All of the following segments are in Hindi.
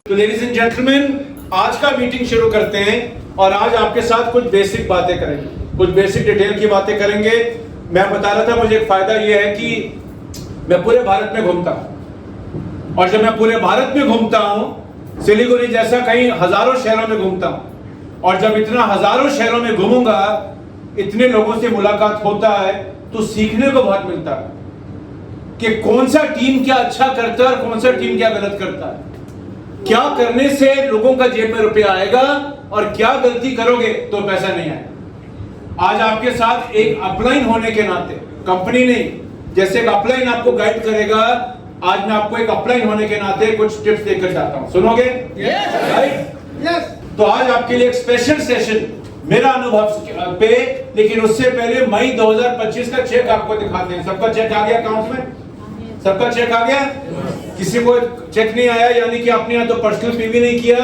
तो लेडीज एंड जेंटलमैन, आज का मीटिंग शुरू करते हैं और आज आपके साथ कुछ बेसिक बातें करेंगे, कुछ बेसिक डिटेल की बातें करेंगे। मैं बता रहा था मुझे एक फायदा ये है कि मैं पूरे भारत में घूमता हूं और जब मैं पूरे भारत में घूमता हूं, सिलीगुड़ी जैसा कहीं हजारों शहरों में घूमता हूं और जब इतना हजारों शहरों में घूमूंगा, इतने लोगों से मुलाकात होता है तो सीखने को बहुत मिलता है कि कौन सा टीम क्या अच्छा करता है और कौन सा टीम क्या गलत करता है, क्या करने से लोगों का जेब में रुपया आएगा और क्या गलती करोगे तो पैसा नहीं आएगा। आज आपके साथ एक अपलाइन होने के नाते, कंपनी नहीं, जैसे एक अपलाइन आपको गाइड करेगा, आज मैं आपको एक अपलाइन होने के नाते कुछ टिप्स देकर जाता हूं, सुनोगे? यस। तो आज आपके लिए एक स्पेशल सेशन मेरा अनुभव पे, लेकिन उससे पहले मई 2025 का चेक आपको दिखाते हैं। सबका चेक आ गया अकाउंट में? सबका चेक आ गया? किसी को चेक नहीं आया, यानी कि आपने या तो पर्सनल पीवी नहीं किया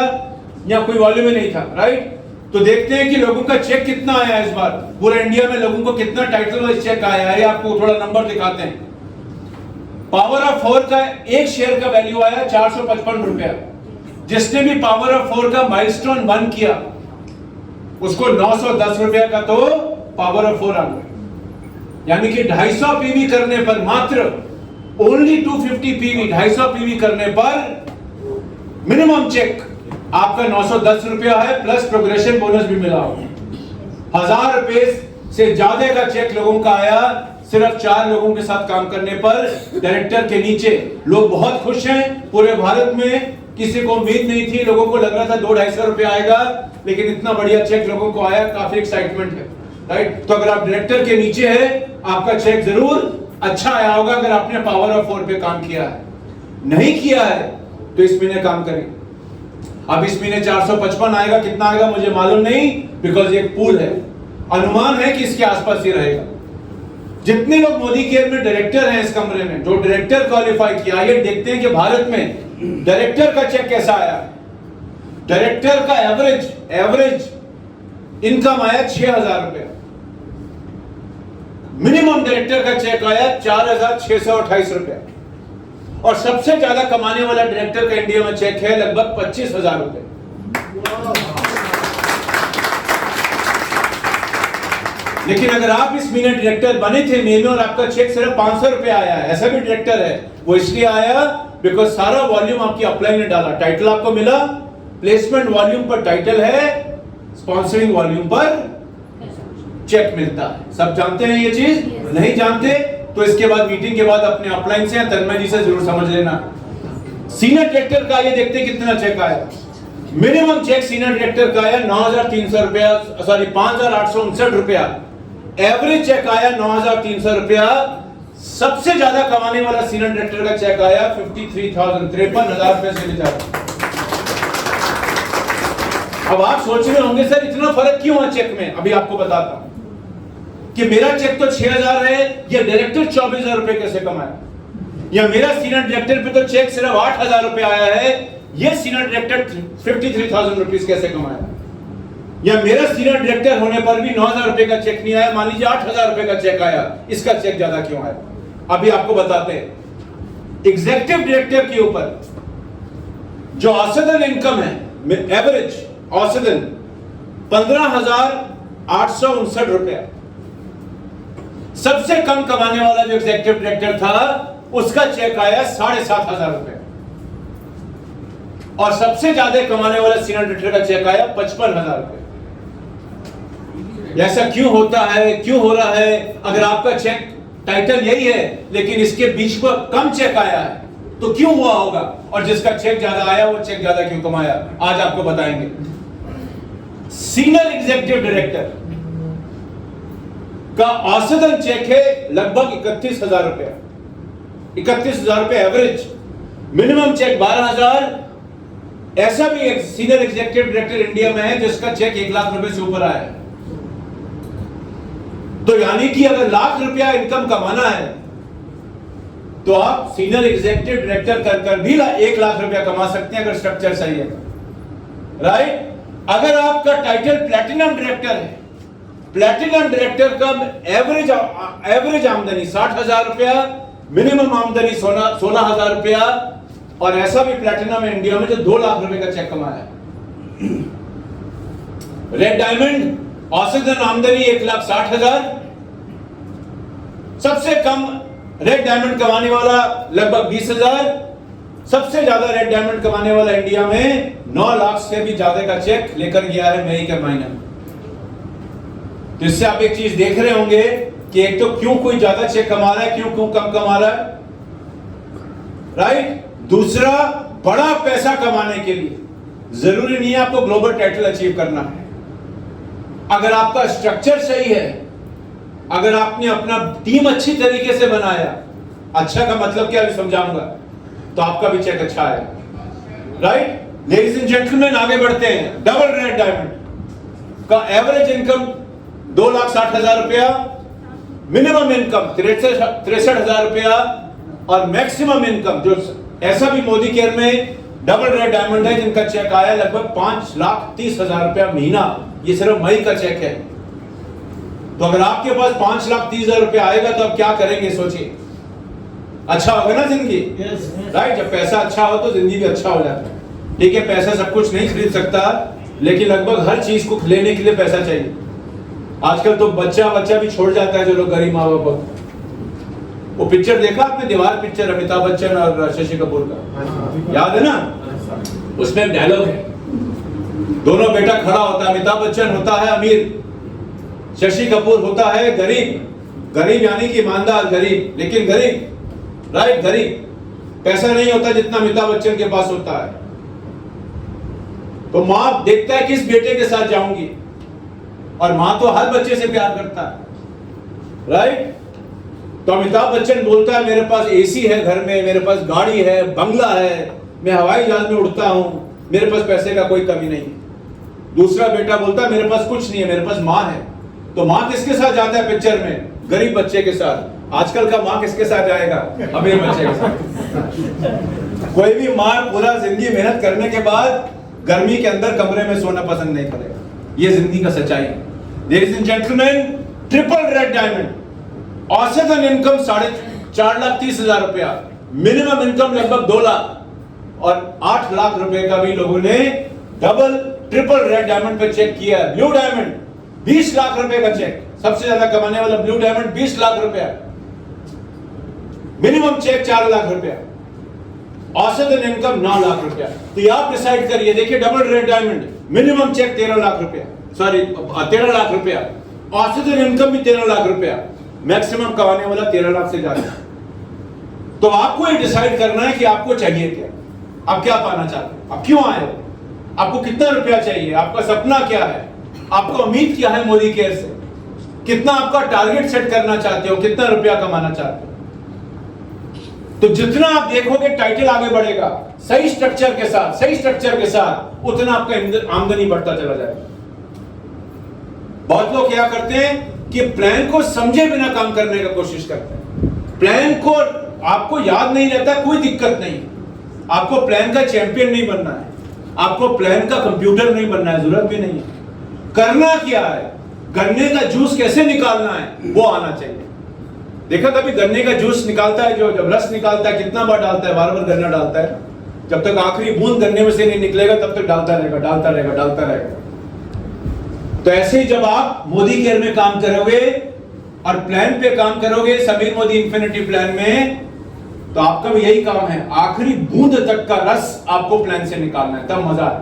या कोई वॉल्यूम ही नहीं था, राइट? तो देखते हैं कि लोगों का चेक कितना आया इस बार, पूरे इंडिया में लोगों को कितना टाइटल वाइज चेक आया है, आपको थोड़ा नंबर दिखाते हैं। पावर ऑफ 4 का एक शेयर का वैल्यू आया 455 रुपया। जिसने भी पावर ऑफ 4 का माइलस्टोन 1 किया उसको 910 रुपया का तो पावर ऑफ 4 आ गया, यानी कि 250 पीवी करने पर, मात्र ओनली 250 पीवी, 250 पीवी करने पर मिनिमम चेक आपका 910 रुपया है, प्लस प्रोग्रेशन बोनस भी मिला हो। 1000 रुपए से ज्यादा का चेक लोगों का आया सिर्फ 4 लोगों के साथ काम करने पर, डायरेक्टर के नीचे। लोग बहुत खुश हैं पूरे भारत में, किसी को उम्मीद नहीं थी, लोगों को लग रहा था 200-250 रुपया आएगा, लेकिन इतना बढ़िया चेक लोगों को आया, काफी एक्साइटमेंट है, राइट? तो अगर आप डायरेक्टर के नीचे है, आपका चेक जरूर अच्छा आया होगा अगर आपने पावर ऑफ 4 पे काम किया है। नहीं किया है तो इस महीने काम करें। अब इस महीने 455 आएगा, कितना आएगा मुझे मालूम नहीं, बिकॉज एक पूल है, अनुमान है कि इसके आसपास ही रहेगा। जितने लोग मोदी केयर में डायरेक्टर हैं इस कमरे में, जो डायरेक्टर क्वालिफाई किया, आइए देखते हैं कि भारत में डायरेक्टर का चेक कैसा आया। डायरेक्टर का एवरेज इनकम आया 6000 रुपया। मिनिमम डायरेक्टर का चेक आया 4628 रुपया और सबसे ज्यादा कमाने वाला डायरेक्टर का इंडिया में चेक है लगभग 25000 रुपए। लेकिन अगर आप इस महीने डायरेक्टर बने थे महीने और आपका चेक सिर्फ 500 रुपया आया है, ऐसा भी डायरेक्टर है, वो इसलिए आया बिकॉज सारा वॉल्यूम आपकी अपलाइन ने डाला, टाइटल आपको मिला, प्लेसमेंट वॉल्यूम पर टाइटल है, स्पॉन्सरिंग वॉल्यूम पर चेक मिलता है। सब जानते हैं ये चीज? नहीं जानते तो इसके बाद, मीटिंग के बाद अपने अपलाइन से या तन्मय जी से जरूर समझ लेना। सीनियर डायरेक्टर का ये देखते हैं कितना चेक आया। मिनिमम चेक सीनियर डायरेक्टर का आया 9300 रुपया, सॉरी 5859 रुपया। एवरेज चेक आया 9300 रुपया। सबसे ज्यादा कमाने वाला सीनियर डायरेक्टर का चेक आया 53,000 रुपए से ज्यादा। अब आप सोच रहे होंगे सर इतना फर्क क्यों है चेक में? अभी आपको बताता हूं कि मेरा चेक तो 6000 है, ये डायरेक्टर 24000 रुपए कैसे कमाया, या मेरा सीनियर डायरेक्टर पे तो चेक सिर्फ 8000 रुपए आया है, ये सीनियर डायरेक्टर 53,000 रुपीस कैसे कमाया, या मेरा सीनियर डायरेक्टर होने पर भी 9000 रुपए का चेक नहीं आया, मान लीजिए 8000 रुपए का चेक आया, इसका चेक ज्यादा क्यों आया? अभी आपको बताते हैं। एग्जीक्यूटिव डायरेक्टर के ऊपर जो औसतन इनकम है, एवरेज औसतन 15,859 रुपया। सबसे कम कमाने वाला जो एग्जीक्यूटिव डायरेक्टर था उसका चेक आया 7,500 रुपया और सबसे ज्यादा कमाने वाला सीनियर डायरेक्टर का चेक आया 55,000 रुपया। ऐसा क्यों होता है, क्यों हो रहा है? अगर आपका चेक टाइटल यही है लेकिन इसके बीच पर कम चेक आया है तो क्यों हुआ होगा, और जिसका चेक ज्यादा आया वो चेक ज्यादा क्यों कमाया, आज आपको बताएंगे। सीनियर एग्जीक्यूटिव डायरेक्टर का औसतन चेक है लगभग 31,000 रुपया, 31,000 रुपया एवरेज। Minimum check 12,000। ऐसा भी एक सीनियर एग्जीक्यूटिव डायरेक्टर इंडिया में है जिसका चेक 1 लाख रुपए से ऊपर आया है। तो यानी कि अगर लाख रुपया इनकम कमाना है तो आप सीनियर एग्जीक्यूटिव डायरेक्टर कर भी 1 लाख रुपया कमा सकते हैं अगर स्ट्रक्चर सही है, राइट? अगर आपका टाइटल प्लैटिनम डायरेक्टर है, प्लैटिनम डायरेक्टर का एवरेज आमदनी 60,000 रुपया, मिनिमम आमदनी 16,000 रुपया, और ऐसा भी प्लैटिनम है इंडिया में जो 2 लाख रुपए का चेक कमाया है। रेड डायमंड औसतन आमदनी 1,60,000, सबसे कम रेड डायमंड कमाने वाला लगभग 20,000, सबसे ज्यादा रेड डायमंड कमाने वाला इंडिया में 9 लाख से भी ज्यादा का चेक लेकर गया है मई के महीने में। तो इससे आप एक चीज देख रहे होंगे कि एक तो क्यों कोई ज्यादा चेक कमा रहा है, क्यों कम कमा रहा है, राइट। दूसरा, बड़ा पैसा कमाने के लिए जरूरी नहीं है आपको ग्लोबल टाइटल अचीव करना है। अगर आपका स्ट्रक्चर सही है, अगर आपने अपना टीम अच्छी तरीके से बनाया, अच्छा का मतलब क्या भी समझाऊंगा, तो आपका भी चेक अच्छा है, राइट। लेडीज एंड जेंटलमैन, आगे बढ़ते हैं। डबल रेड डायमंड का एवरेज इनकम 2,60,000 रुपया, मिनिमम इनकम 63,000 रुपया और मैक्सिमम इनकम, जो ऐसा भी मोदी केयर में डबल रेड डायमंड है जिनका चेक आया लगभग 5,30,000 रुपया महीना। ये सिर्फ मई का चेक है। तो अगर आपके पास 5,30,000 रुपया आएगा तो आप क्या करेंगे, सोचिए। अच्छा होगा ना जिंदगी, राइट। जब पैसा अच्छा हो तो जिंदगी भी अच्छा हो जाता है। ठीक है, पैसा सब कुछ नहीं खरीद सकता, लेकिन लगभग हर चीज को लेने के लिए पैसा चाहिए। आजकल तो बच्चा भी छोड़ जाता है, जो लोग गरीब माँ बाप को। वो पिक्चर देखा आपने, दीवार पिक्चर, अमिताभ बच्चन और शशि कपूर का, याद है ना? उसमें एक डायलॉग है, दोनों बेटा खड़ा होता है, अमिताभ बच्चन होता है अमीर, शशि कपूर होता है गरीब। गरीब यानी कि ईमानदार गरीब, लेकिन गरीब, राइट, गरीब। पैसा नहीं होता जितना अमिताभ बच्चन के पास होता है। तो माँ देखता है किस बेटे के साथ जाऊंगी, और माँ तो हर बच्चे से प्यार करता है, राइट। तो अमिताभ बच्चन बोलता है मेरे पास एसी है घर में, मेरे पास गाड़ी है, बंगला है, मैं हवाई जहाज में उड़ता हूं, मेरे पास पैसे का कोई कमी नहीं। दूसरा बेटा बोलता है मेरे पास कुछ नहीं है, मेरे पास माँ है। तो माँ किसके साथ जाता है पिक्चर में? गरीब बच्चे के साथ। आजकल का माँ किसके साथ जाएगा? अमीर बच्चे के साथ। कोई भी माँ पूरा जिंदगी मेहनत करने के बाद गर्मी के अंदर कमरे में सोना पसंद नहीं करेगा। ये जिंदगी का सच्चाई है। Ladies and gentleman, triple red diamond, औसतन इनकम 4,30,000 रुपया, मिनिमम इनकम लगभग 2 लाख और 8 लाख रुपए का भी लोगों ने डबल ट्रिपल रेड डायमंड पे चेक किया है। ब्लू डायमंड 20 लाख रुपए का चेक, सबसे ज्यादा कमाने वाला ब्लू डायमंड 20 लाख रुपया, मिनिमम चेक 4 लाख रुपया, औसतन इनकम 9 लाख रुपया। तो ये आप डिसाइड करिए। देखिए, double red diamond, minimum check 13 lakh रुपया, सॉरी 13 लाख रुपया, औसतन इनकम भी 13 लाख रुपया, मैक्सिमम कमाने वाला 13 लाख से ज्यादा। तो आपको ये डिसाइड करना है कि आपको चाहिए क्या, आप क्या पाना चाहते हो, आप क्यों आए हो, आपको कितना रुपया चाहिए, आपका सपना क्या है, आपको उम्मीद क्या है मोदी केयर से, कितना आपका टारगेट सेट करना चाहते हो, कितना रुपया कमाना चाहते हो। तो जितना आप देखोगे टाइटल आगे बढ़ेगा, सही स्ट्रक्चर के साथ उतना आपका आमदनी बढ़ता चला जाएगा। बहुत लोग क्या करते हैं कि प्लान को समझे बिना काम करने का कोशिश करते हैं। प्लान को आपको याद नहीं रहता, कोई दिक्कत नहीं। आपको प्लान का चैंपियन नहीं बनना है, आपको प्लान का कंप्यूटर नहीं बनना है, जरूरत भी नहीं है। करना क्या है, गन्ने का जूस कैसे निकालना है वो आना चाहिए। देखा कभी गन्ने का जूस निकालता है, जो जब रस निकालता है कितना बार डालता है, बार बार गन्ना डालता है, जब तक आखिरी बूंद गन्ने में से नहीं निकलेगा तब तक डालता रहेगा। तो ऐसे ही जब आप मोदी केयर में काम करोगे और प्लान पे काम करोगे, समीर मोदी इंफिनिटी प्लान में, तो आपका भी यही काम है, आखिरी बूंद तक का रस आपको प्लान से निकालना है, तब मजा है।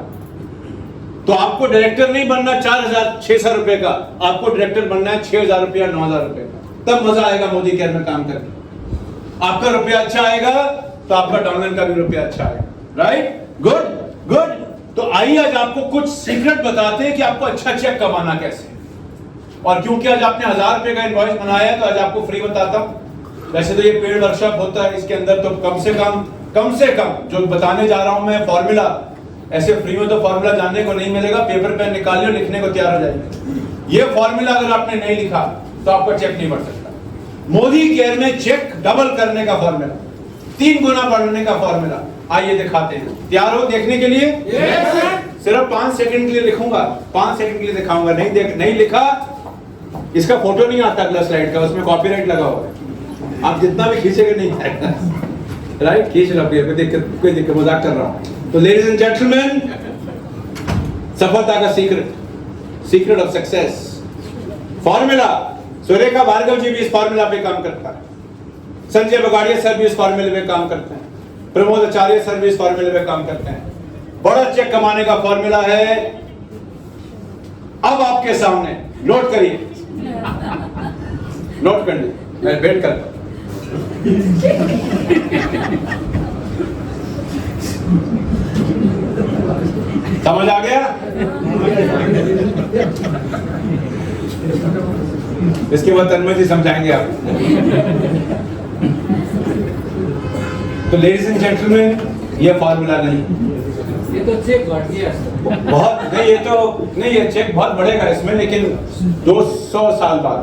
तो आपको डायरेक्टर नहीं बनना 4,600 रुपए का, आपको डायरेक्टर बनना है 6,000 रुपया, 9,000 रुपए का, तब मजा आएगा मोदी केयर में काम करके। आपका रुपया अच्छा आएगा तो आपका डॉलर का भी रुपया अच्छा आएगा, राइट, गुड। तो आइए आज आपको कुछ सीक्रेट बताते हैं कि आपको अच्छा चेक कमाना कैसे। और क्योंकि आज आपने 1,000 रुपए का इनवॉइस बनाया है तो आज आपको फ्री बताता हूं। वैसे तो ये पेड वर्कशॉप होता है, इसके अंदर तो कम से कम जो बताने जा रहा हूं मैं फॉर्मूला, ऐसे फ्री में तो फॉर्मूला जानने को नहीं मिलेगा, पेपर पेन निकाल लो, लिखने को तैयार हो जाएंगे। ये फॉर्मूला अगर आपने नहीं लिखा तो आपका चेक नहीं बढ़ सकता। मोदी केयर में चेक डबल करने का फॉर्मूला, 3 गुना बढ़ने का फॉर्मूला, आइए दिखाते हैं। तैयार हो देखने के लिए? सिर्फ 5 सेकंड के लिए लिखूंगा, 5 सेकंड के लिए दिखाऊंगा। नहीं लिखा, इसका फोटो नहीं आता अगला स्लाइड का, उसमें कॉपीराइट लगा हुआ है, आप जितना भी खींचेंगे नहीं आएगा। राइट, खींच लो कोई दिक्कत, कोई दिक्कत, मजाक कर रहा हूं। तो लेडीज एंड जेंटलमैन, सफलता का secret of success, formula, Surekha Bhargava ji भी इस फॉर्मूला पे काम करता है, संजय बगाड़िया सर भी इस फॉर्मूले पे काम करते हैं, प्रमोद आचार्य सर भी इस फॉर्मूले पे काम करते हैं। बड़ा चेक कमाने का फॉर्मूला है, अब आपके सामने, नोट करिए, नोट कर लीजिए, मैं वेट करता हूं। समझ आ गया? इसके बाद तन्मय जी समझाएंगे आप। तो लेडीज एंड जेंटलमैन, ये फॉर्मूला नहीं, ये तो चेक बढ़ गया बहुत नहीं, ये तो नहीं, ये चेक बहुत बढ़ेगा इसमें, लेकिन 200 साल बाद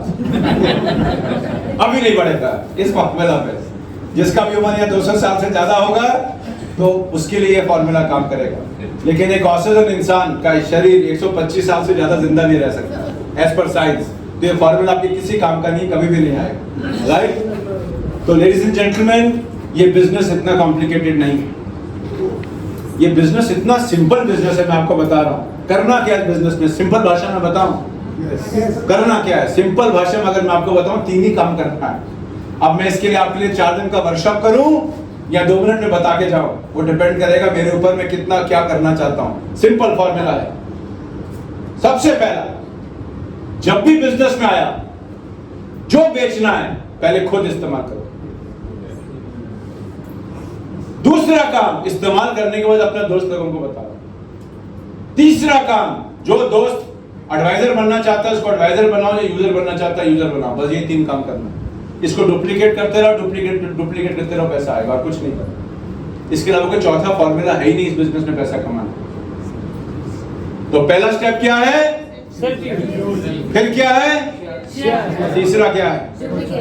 अभी नहीं बढ़ेगा इस फॉर्मूला पे। जिसका भी उम्र या 200 साल से ज्यादा होगा तो उसके लिए ये फॉर्मूला काम करेगा, लेकिन एक औसतन इंसान का शरीर 125 साल से ज्यादा जिंदा नहीं रह सकता एज पर साइंस। तो ये फॉर्मूला आपके किसी काम का नहीं, कभी भी नहीं आएगा, राइट। तो लेडीज एंड जेंटलमैन, ये बिजनेस इतना कॉम्प्लिकेटेड नहीं है, ये बिजनेस इतना सिंपल बिजनेस है। मैं आपको बता रहा हूँ करना क्या है बिजनेस में, सिंपल भाषा में बताऊं करना क्या है। सिंपल भाषा में अगर मैं आपको बताऊं, 3 ही काम करना है। अब मैं इसके लिए आपके लिए 4 दिन का वर्कशॉप करूं या 2 मिनट में बता के जाऊं, वो डिपेंड करेगा मेरे ऊपर, मैं कितना क्या करना चाहता हूं। सिंपल फॉर्मूला है। सबसे पहला, जब भी बिजनेस में आया, जो बेचना है पहले खुद इस्तेमाल करो। दूसरा काम, इस्तेमाल करने के बाद अपने दोस्त लोगों को बताओ। तीसरा काम, जो दोस्त एडवाइजर बनना चाहता है उसको एडवाइजर बनाओ, या यूजर बनना चाहता है यूजर बनाओ। बस ये 3 काम करना है। इसको डुप्लीकेट करते रहो, डुप्लीकेट करते रहो, पैसा आएगा और कुछ नहीं करना। इसके अलावा कोई चौथा फॉर्मूला है ही नहीं इस बिजनेस में पैसा कमाना। तो पहला स्टेप क्या है? फिर क्या है? तीसरा क्या है?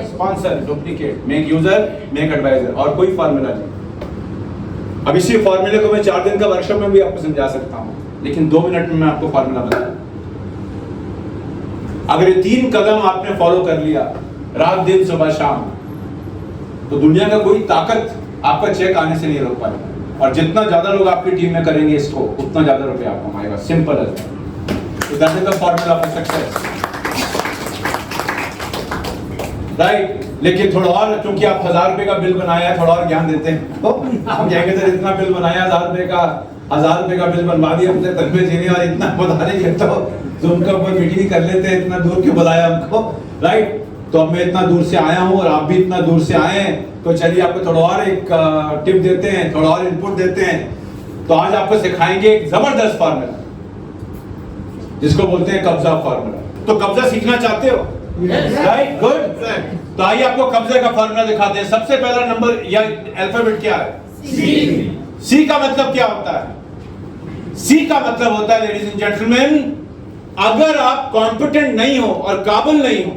Sponsor, duplicate, make user, make adviser, और कोई फॉर्मूला नहीं। अब इसी फॉर्मूले को मैं 4 दिन का वर्कशॉप में भी आपको समझा सकता हूं, लेकिन 2 मिनट में मैं आपको फॉर्मूला बताऊं। अगर ये 3 कदम आपने फॉलो कर लिया, रात दिन सुबह शाम, तो दुनिया का कोई ताकत आपका चेक आने से नहीं रोक पाएगा। और जितना ज्यादा लोग आपकी टीम में करेंगे इसको, उतना ज्यादा रुपया आप कमाएगा। सिंपल है। तो that is the formula for success, right. लेकिन थोड़ा और, क्योंकि आप 1000 रुपए का बिल बनाया है, थोड़ा और ज्ञान देते हैं। तो हम कहेंगे सर इतना बिल बनाया, 1000 रुपए का बिल बनवा दिया हमसे तन्मय जी ने, और इतना बता रही है तो जूम का ऊपर मीटिंग कर लेते हैं, इतना दूर क्यों बुलाया हमको, राइट। तो अब मैं इतना दूर से आया हूं और आप भी इतना दूर से आए हैं, तो चलिए आपको थोड़ा और एक टिप देते हैं, थोड़ा और इनपुट देते हैं। तो आज आपको सिखाएंगे एक जबरदस्त फार्मूला, जिसको बोलते हैं कब्जा फार्मूला। तो कब्जा सीखना चाहते हो? Right, good. तो आइए आपको कब्जे का फार्मूला दिखाते हैं। सबसे पहला नंबर या अल्फाबेट क्या है? सी का मतलब क्या होता है? सी का मतलब होता है, लेडीज एंड जेंटलमैन, अगर आप कॉम्पिटेंट नहीं हो और काबिल नहीं हो,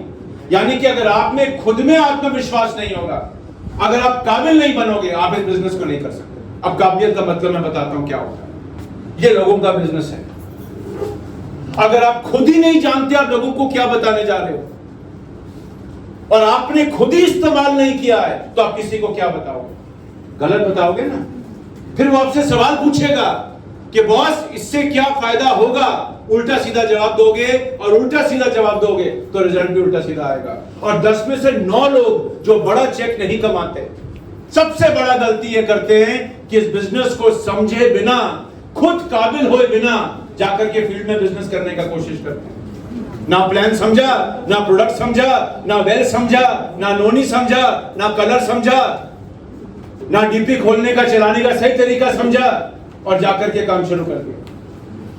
यानी कि अगर आप में खुद में आत्मविश्वास नहीं होगा, अगर आप काबिल नहीं बनोगे, आप इस बिजनेस को नहीं कर सकते। अब काबिलियत का मतलब मैं बताता हूं क्या होता है। ये लोगों का बिजनेस है। अगर आप खुद ही नहीं जानते आप लोगों को क्या बताने जा रहे हो, और आपने खुद ही इस्तेमाल नहीं किया है, तो आप किसी को क्या बताओगे? गलत बताओगे ना। फिर वो आपसे सवाल पूछेगा कि बॉस इससे क्या फायदा होगा, उल्टा सीधा जवाब दोगे, और उल्टा सीधा जवाब दोगे तो रिजल्ट भी उल्टा सीधा आएगा। और 10 में से 9 लोग जो बड़ा चेक नहीं कमाते, सबसे बड़ा गलती ये करते हैं कि इस बिजनेस को समझे बिना, खुद काबिल हुए बिना जाकर के फील्ड में बिजनेस करने का कोशिश करते हैं। ना प्लान समझा, ना प्रोडक्ट समझा, ना वेल समझा, ना नोनी समझा, ना कलर समझा, ना डीपी खोलने का, चलाने का सही तरीका समझा, और जाकर के काम शुरू कर दिया।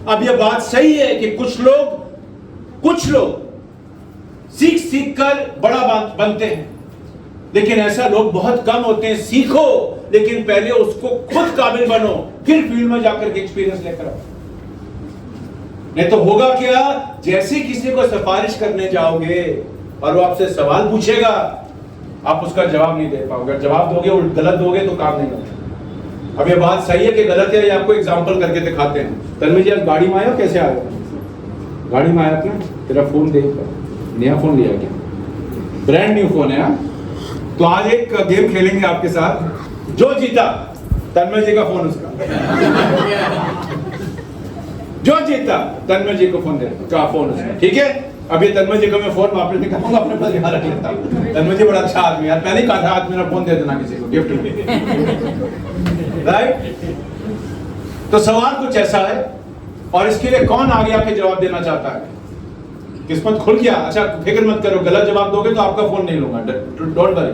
अब यह बात सही है कि कुछ लोग सीख कर बड़ा बनते हैं, लेकिन ऐसा लोग बहुत कम होते हैं। सीखो, लेकिन पहले उसको खुद काबिल बनो, फिर फील्ड में जाकर के एक्सपीरियंस लेकर आओ। नहीं तो होगा क्या, जैसे किसी को सिफारिश करने जाओगे और वो आपसे सवाल पूछेगा, आप उसका जवाब नहीं दे पाओगे। जवाब दोगे और गलत दोगे तो काम नहीं होगा। अब ये बात सही है कि गलत है, ये आपको एग्जांपल करके दिखाते हैं। तन्मय जी, आप गाड़ी में आए हो? कैसे आए हो? गाड़ी में आया क्या? तेरा फोन देख, नया फोन लिया क्या? ब्रांड न्यू फोन है। तो आज एक गेम खेलेंगे आपके साथ। जो जीता तन्मय जी का फोन उसका, जो जीता तन्मय जी को फोन दे का फोन उसका, ठीक है। अभी तन्मय जी को मैं फोन वापस निकालूंगा, अपने पास यहाँ रख लेता हूँ। तन्मय जी बड़ा अच्छा आदमी यार, पहले ही कहा था आज मेरा फोन दे देना किसी को गिफ्ट में, राइट। तो सवाल कुछ ऐसा है, और इसके लिए कौन आगे आके जवाब देना चाहता है? किस्मत खुल गया। अच्छा फिक्र मत करो, गलत जवाब दोगे तो आपका फोन नहीं लूंगा, डोंट वरी।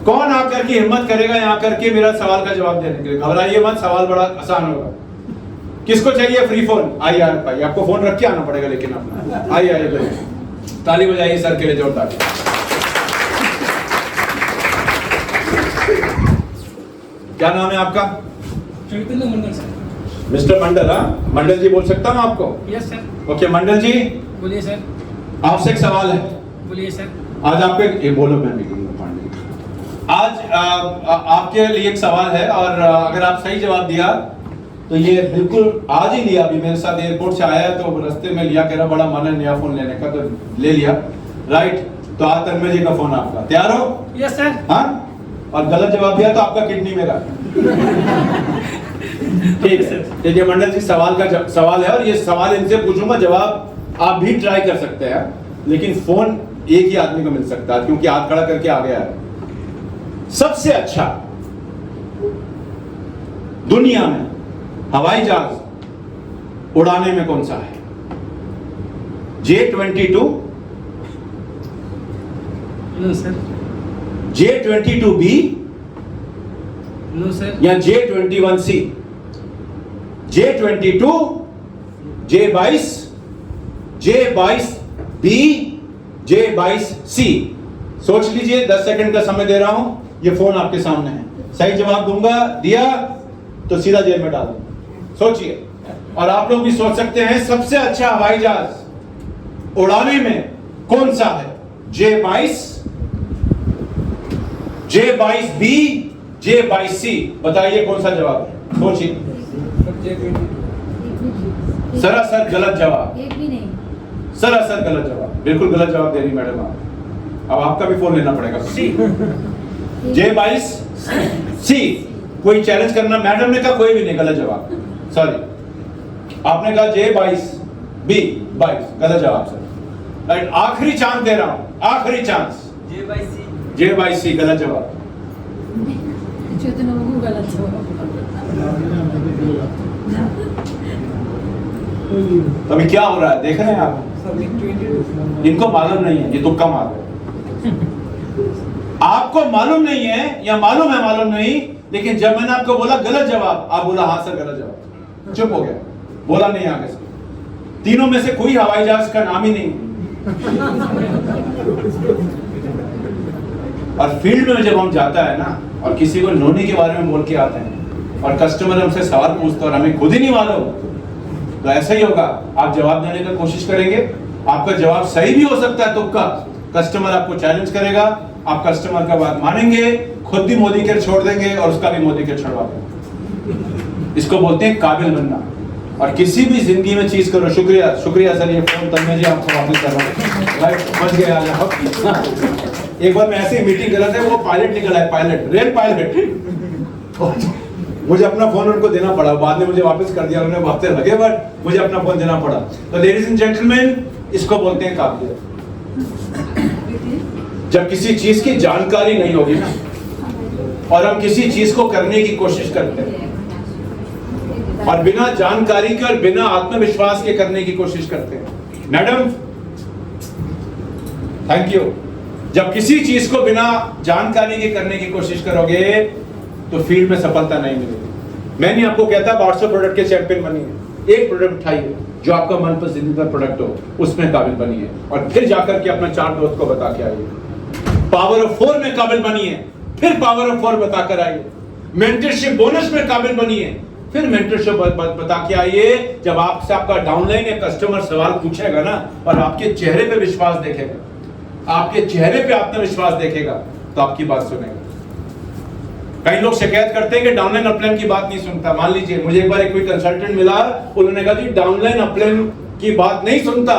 कौन आकर के हिम्मत करेगा यहाँ करके मेरा सवाल का जवाब देने के लिए? घबराइए मत, सवाल बड़ा आसान होगा। किसको चाहिए फ्री फोन? आइए भाई, आपको फोन रख के आना पड़ेगा, लेकिन अपना आइए आइए, ताली बजाइए सर के लिए जोरदार। क्या नाम है आपका? चैतन्य मंडल सर। मिस्टर मंडल? हाँ, मंडल जी बोल सकता हूँ आपको? Yes sir. ओके मंडल जी, बोलिए सर। आपसे एक सवाल है। बोलिए सर। आज आपके ये बोलो, मैं भी पांडे। आज आपके लिए एक सवाल है, और अगर आप सही जवाब दिया तो ये बिल्कुल आज ही लिया, अभी मेरे साथ एयरपोर्ट से आया तो रास्ते में लिया, कह रहा बड़ा मन है नया फोन लेने का, तो ले लिया, राइट। तो आज तन्मय जी का फोन आपका, तैयार हो? Yes sir. हाँ, और गलत जवाब दिया तो आपका किडनी मेरा। ठीक है, देखिए मंडल जी, सवाल का सवाल है, और ये सवाल इनसे पूछूंगा, जवाब आप भी ट्राई कर सकते हैं, लेकिन फोन एक ही आदमी को मिल सकता है, क्योंकि हाथ खड़ा करके आ गया है। सबसे अच्छा दुनिया में हवाई जहाज उड़ाने में कौन सा है? J-22, no sir. J-22B no sir. या J-21C? J-22, J-22, J-22B, J-22C। सोच लीजिए, 10 सेकंड का समय दे रहा हूं, ये फोन आपके सामने है। सही जवाब दूंगा, दिया तो सीधा जेल में डाल दूंगा। सोचिए, और आप लोग भी सोच सकते हैं सबसे अच्छा हवाई जहाज उड़ाने में कौन सा है? J-22, J-22B, J-22C। बताइए कौन सा जवाब है? सोचिए। सरासर गलत जवाब, एक भी नहीं। सरासर गलत जवाब, बिल्कुल गलत जवाब दे रही मैडम आप। अब आपका भी फोन लेना पड़ेगा। J-22C। कोई चैलेंज करना? मैडम ने कहा कोई भी नहीं, गलत जवाब, सॉरी। आपने कहा J-22B, 22 गलत जवाब सर, राइट। आखिरी चांस दे रहा हूं, आखिरी चांस। J-22C गलत जवाब। चेतन बाबू गलत जवाब। तो अभी क्या हो रहा है देख रहे हैं आप? इनको मालूम नहीं है, ये तुक्का मार रहे हैं। आपको मालूम नहीं है या मालूम है मालूम नहीं, लेकिन जब मैंने आपको बोला गलत जवाब, आप बोला हाँ सर गलत जवाब, चुप हो गया, बोला नहीं आगे से। तीनों में से कोई हवाई जहाज का नाम ही नहीं। और फील्ड में जब हम जाता है ना, और किसी को नोनी के बारे में बोल के आते हैं, और कस्टमर हमसे सवाल पूछता है और हमें खुद ही नहीं मालूम, तो ऐसा ही होगा। आप जवाब देने की कोशिश करेंगे, आपका जवाब सही भी हो सकता है तुक्का, कस्टमर आपको चैलेंज करेगा, आप कस्टमर का बात मानेंगे, खुद भी मोदी के छोड़ देंगे और उसका भी मोदी के छुड़वा देंगे। इसको बोलते हैं काबिल बनना। और किसी भी जिंदगी में चीज करो। शुक्रिया, शुक्रिया सर, ये फोन तन्मय जी आपको वापस कर रहा हूं, राइट, बच गए आज आप। एक बार मैं ऐसे ही मीटिंग कर रहा था, वो पायलट निकला है, पायलट, रेल पायलट। मुझे अपना फोन उनको देना पड़ा, बाद में मुझे वापस कर दिया उन्होंने, हफ्ते लगे, बट मुझे अपना फोन देना पड़ा। तो लेडीज एंड जेंटलमैन, इसको बोलते हैं काबिलियत। जब किसी चीज की जानकारी नहीं होगी ना, और हम किसी चीज को करने की कोशिश करते हैं, और बिना जानकारी के और बिना आत्मविश्वास के करने की कोशिश करते हैं। Madam thank you. जब किसी चीज को बिना जानकारी के करने की कोशिश करोगे तो फील्ड में सफलता नहीं मिलेगी। मैं नहीं आपको कहता 800 प्रोडक्ट के चैंपियन बनिए, एक प्रोडक्ट उठाइए जो आपका मनपसंदीदा प्रोडक्ट हो, उसमें काबिल बनिए, और फिर जाकर के अपना 4 दोस्त को बता के आइए। पावर ऑफ 4 में काबिल बनिए, फिर पावर ऑफ 4 बताकर आइए। मेंटरशिप बोनस में काबिल बनिए, फिर मेंटरशिप बता के आइए। जब आपसे आपका डाउनलाइन या कस्टमर सवाल पूछेगा ना, और आपके चेहरे पे विश्वास देखेगा, आपके चेहरे पे आत्मविश्वास देखेगा, तो आपकी बात सुनेगा। कई लोग शिकायत करते हैं कि डाउनलाइन अपलाइन की बात नहीं सुनता। मान लीजिए मुझे एक बार कोई कंसल्टेंट मिला, उन्होंने कहा जी डाउनलाइन अपलाइन की बात नहीं सुनता।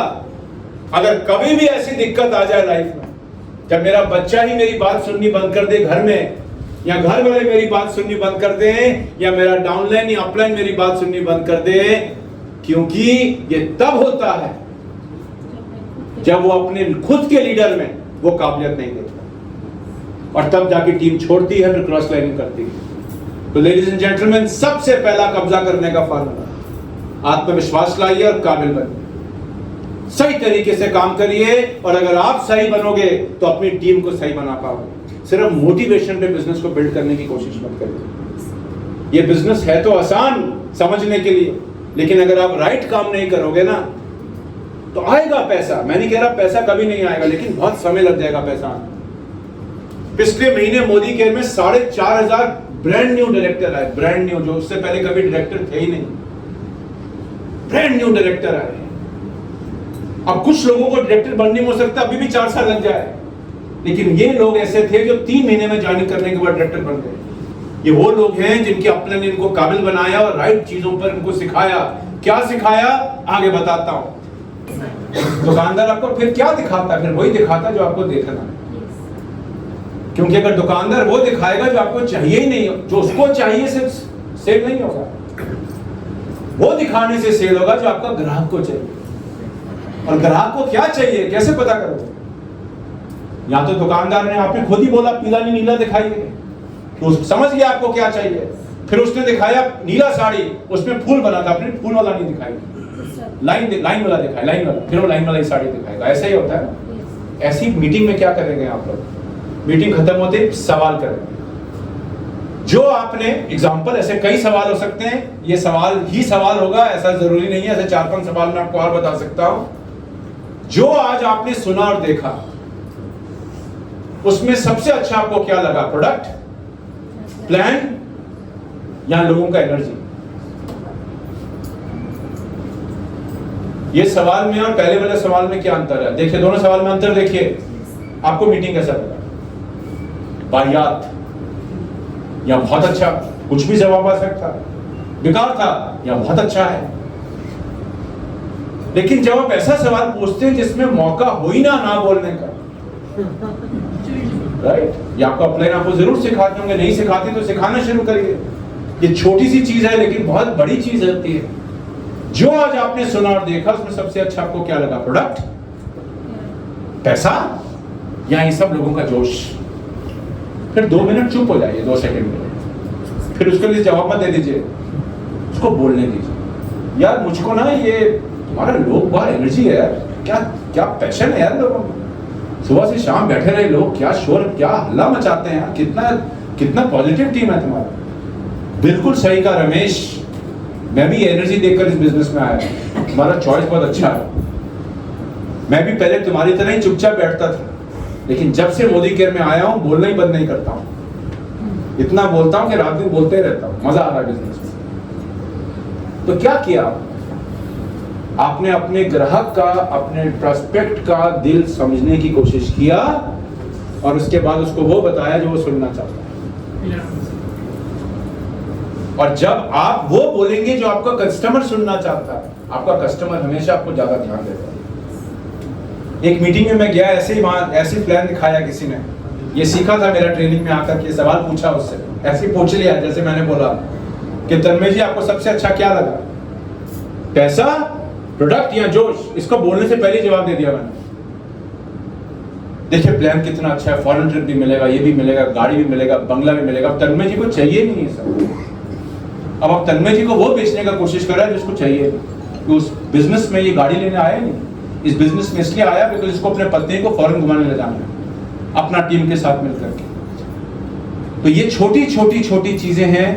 अगर कभी भी ऐसी दिक्कत आ जाए लाइफ में, जब मेरा बच्चा ही मेरी बात सुननी बंद कर दे घर में, या घर वाले मेरी बात सुननी बंद कर दें, या मेरा डाउनलाइन या अपलाइन मेरी बात सुननी बंद कर दे, क्योंकि ये तब होता है जब वो अपने खुद के लीडर में वो काबिलियत नहीं देखता, और तब जाके टीम छोड़ती है, फिर क्रॉस लाइनिंग करती है। तो लेडीज एंड जेंटलमैन, सबसे पहला कब्जा करने का फार्मूला, आत्मविश्वास लाइए और काबिल बनिए, सही तरीके से काम करिए, और अगर आप सही बनोगे तो अपनी टीम को सही बना पाओगे। सिर्फ मोटिवेशन पे बिजनेस को बिल्ड करने की कोशिश मत करिए। ये बिजनेस है तो आसान समझने के लिए, लेकिन अगर आप राइट काम नहीं करोगे ना तो आएगा पैसा। मैं नहीं कह रहा पैसा कभी नहीं आएगा, लेकिन बहुत समय लग जाएगा पैसा आने। पिछले महीने मोदी केयर में 4,500 ब्रांड न्यू डायरेक्टर आए, ब्रांड न्यू, जो उससे पहले कभी डायरेक्टर थे ही नहीं, ब्रांड न्यू डायरेक्टर आए। अब कुछ लोगों को डायरेक्टर बनने में हो सकता है अभी भी 4 साल लग जाए, लेकिन ये लोग ऐसे थे जो 3 महीने में ज्वाइन करने के बाद डायरेक्टर बन गए। ये वो लोग हैं जिनके अपने ने इनको काबिल बनाया और राइट चीजों पर इनको सिखाया। क्या सिखाया आगे बताता हूं। दुकानदार आपको फिर क्या दिखाता है? फिर वही दिखाता जो आपको देखना है, क्योंकि अगर दुकानदार वो दिखाएगा जो आपको चाहिए ही नहीं, जो उसको चाहिए से सेल नहीं होगा, वो दिखाने से सेल होगा जो आपका ग्राहक को चाहिए। और ग्राहक को क्या चाहिए कैसे पता करोगे? या तो दुकानदार ने आपने खुद ही बोला पीला नहीं नीला दिखाइए, तो समझ गया आपको क्या चाहिए। फिर उसने दिखाया नीला साड़ी, उसमें फूल बना था, आपने फूल वाला नहीं दिखाई, लाइन वाला दिखाया, लाइन वाला, फिर वो लाइन वाला ही साड़ी दिखाएगा। ऐसा ही होता है ना। ऐसी मीटिंग में क्या करेंगे आप लोग? मीटिंग खत्म होते ही सवाल करेंगे। जो आपने एग्जाम्पल, ऐसे कई सवाल हो सकते हैं, ये सवाल ही सवाल होगा ऐसा जरूरी नहीं है, ऐसे 4-5 सवाल मैं आपको और बता सकता हूं। जो आज आपने सुना और देखा, उसमें सबसे अच्छा आपको क्या लगा? प्रोडक्ट, प्लान, या लोगों का एनर्जी? ये सवाल में और पहले वाले सवाल में क्या अंतर है? देखिए, दोनों सवाल में अंतर देखिए। आपको मीटिंग कैसा लगा? वाहियात या बहुत अच्छा? कुछ भी जवाब आ सकता, बेकार था या बहुत अच्छा है। लेकिन जब आप ऐसा सवाल पूछते हैं जिसमें मौका हो ही ना बोलने का, राइट? या आपको अपलाइन आपको जरूर सिखाते होंगे, नहीं सिखाते तो सिखाना शुरू करिए। ये छोटी सी चीज है लेकिन बहुत बड़ी चीज होती है। जो आज आपने सुना और देखा, उसमें सबसे अच्छा आपको क्या लगा? प्रोडक्ट, पैसा, या ये सब लोगों का जोश? फिर 2 मिनट चुप हो जाइए, 2 सेकंड में, फिर उसके लिए जवाब मत दे दीजिए, उसको बोलने दीजिए। यार मुझको ना ये तुम्हारा लोग बहुत एनर्जी है यार, क्या क्या पैशन है यार लोगों में, सुबह से शाम बैठे रहे लोग, क्या शोर, क्या हल्ला मचाते हैं यार, कितना कितना पॉजिटिव टीम है तुम्हारा। बिल्कुल सही कहा रमेश, मैं भी एनर्जी देखकर इस बिजनेस में आया, तुम्हारा चॉइस बहुत अच्छा है। मैं भी पहले तुम्हारी तरह ही चुपचाप बैठता था, लेकिन जब से मोदी केयर में आया हूं, बोलना ही बंद नहीं करता हूं। इतना बोलता हूं कि रात दिन बोलते रहता हूं, मजा आ रहा है बिजनेस में। तो क्या किया आपने? अपने ग्राहक का, अपने प्रोस्पेक्ट का दिल समझने की कोशिश किया, और उसके बाद उसको वो बताया जो वो सुनना चाहता है। और जब आप वो बोलेंगे जो आपका कस्टमर सुनना चाहता है, आपका कस्टमर हमेशा आपको ज्यादा ध्यान देता है। एक मीटिंग में मैं गया, ऐसे ही वहां ऐसे प्लान दिखाया किसी ने, ये सीखा था मेरा ट्रेनिंग में आकर के, सवाल पूछा उससे, ऐसे पूछ लिया जैसे मैंने बोला कि तन्मय जी आपको सबसे अच्छा क्या लगा? पैसा, प्रोडक्ट या जोश? इसको बोलने से पहले जवाब दे दिया मैंने। देखिए प्लान कितना अच्छा है, फॉरेन ट्रिप भी मिलेगा, ये भी मिलेगा, गाड़ी भी मिलेगा, बंगला भी मिलेगा। अब तन्मय जी को चाहिए नहीं है सब। अब आप तन्मय जी को वो बेचने का कोशिश कर रहा है जिसको चाहिए। तो उस बिजनेस में ये गाड़ी लेने आया नहीं, इस बिजनेस में इसलिए आया बिकॉज इसको अपने पत्नी को फॉरेन घुमाने ले जाना है अपना टीम के साथ मिलकर के। तो ये छोटी छोटी छोटी चीजें हैं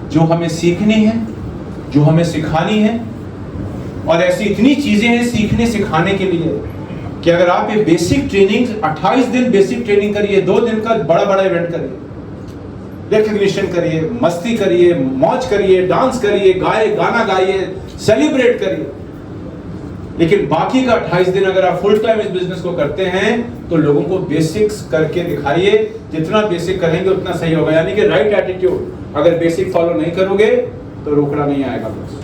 जो हमें सीखनी है, जो हमें सिखानी है। और ऐसी इतनी चीजें हैं सीखने सिखाने के लिए कि अगर आप ये बेसिक ट्रेनिंग 28 दिन बेसिक ट्रेनिंग करिए, 2 दिन का बड़ा बड़ा इवेंट करिए, रिकग्निशन करिए, मस्ती करिए, मौज करिए, डांस करिए, गाना गाइए, सेलिब्रेट करिए, लेकिन बाकी का 28 दिन अगर आप फुल टाइम इस बिजनेस को करते हैं तो लोगों को बेसिक्स करके दिखाइए। जितना बेसिक करेंगे उतना सही होगा, यानी कि राइट एटीट्यूड। अगर बेसिक फॉलो नहीं करोगे तो रोकड़ा नहीं आएगा बस।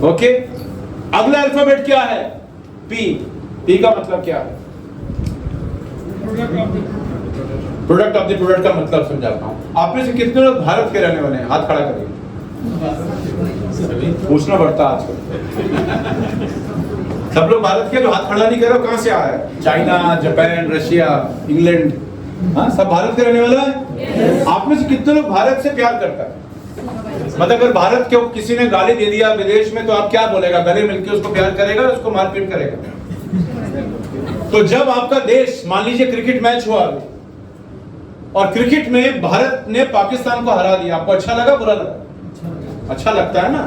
ओके, अगला अल्फाबेट क्या है? पी। पी का मतलब क्या है? प्रोडक्ट ऑफ द प्रोडक्ट का मतलब समझाता हूँ। आप में से कितने लोग भारत के रहने वाले हैं? हाथ खड़ा करिए। पूछना पड़ता आजकल। सब लोग भारत के, जो हाथ खड़ा नहीं कर रहे कहां से आया है? चाइना, जापान, रशिया, इंग्लैंड, हाँ सब भारत के रहने वाला है। आप में से कितने लोग भारत से प्यार करता है? मतलब अगर भारत के किसी ने गाली दे दिया विदेश में तो आप क्या बोलेगा? गले मिलके उसको प्यार करेगा, उसको मारपीट करेगा? तो जब आपका देश, मान लीजिए क्रिकेट मैच हुआ और क्रिकेट में भारत ने पाकिस्तान को हरा दिया, आपको अच्छा लगा बुरा लगा? अच्छा लगता है ना।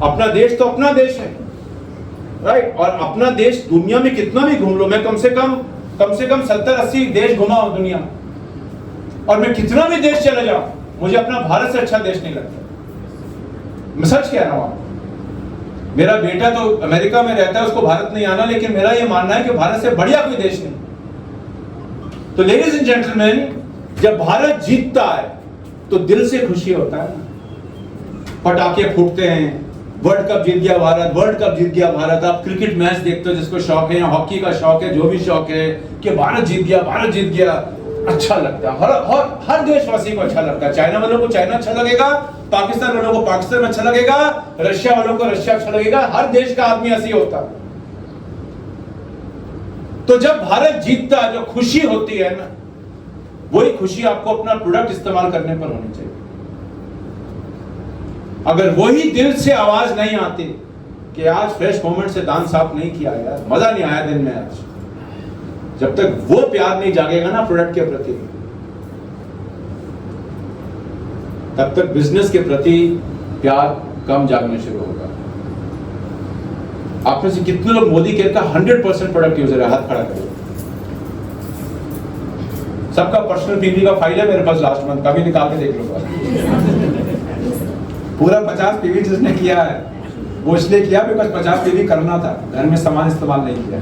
अपना देश तो अपना देश है, राइट। और अपना देश दुनिया में कितना भी घूम लो, मैं कम से कम 70-80 देश घुमा हूं दुनिया, और मैं कितना भी देश चले जाऊं, मुझे अपना भारत से अच्छा देश नहीं लगता। मैं सच कह रहा हूं। मेरा बेटा तो अमेरिका में रहता है, उसको भारत नहीं आना, लेकिन मेरा यह मानना है कि भारत से बढ़िया कोई देश नहीं। तो लेडीज एंड जेंटलमैन, जब भारत जीतता है तो दिल से खुशी होता है ना, पटाखे फूटते हैं, वर्ल्ड कप जीत गया भारत, वर्ल्ड कप जीत गया भारत। आप क्रिकेट मैच देखते हो, जिसको शौक है, या हॉकी का शौक है, जो भी शौक है, कि भारत जीत गया, भारत जीत गया, अच्छा लगता है। हर देशवासी को अच्छा लगता है। चाइना वालों को चाइना अच्छा लगेगा, पाकिस्तान वालों को पाकिस्तान अच्छा लगेगा, रशिया वालों को रशिया अच्छा लगेगा। हर देश का आदमी ऐसे होता है। तो जब भारत जीतता है, जो खुशी होती है ना, वही खुशी आपको अपना प्रोडक्ट इस्तेमाल करने पर होनी चाहिए। अगर वही दिल से आवाज नहीं आती कि आज फ्रेश मोमेंट से दांत साफ नहीं किया यार, मजा नहीं आया दिन में आज, जब तक वो प्यार नहीं जागेगा ना प्रोडक्ट के प्रति, तब तक बिजनेस के प्रति प्यार कम जागने शुरू होगा। आप में से कितने लोग मोदी केयर का 100% प्रोडक्ट यूजर है? हाथ खड़ा करिए। सबका पर्सनल पीवी का फाइल है मेरे पास, लास्ट मंथ का भी निकाल के देख लूंगा। पूरा 50 पीवी जिसने किया है वो इसलिए किया बिकॉज 50 पीवी करना था, घर में सामान इस्तेमाल नहीं किया।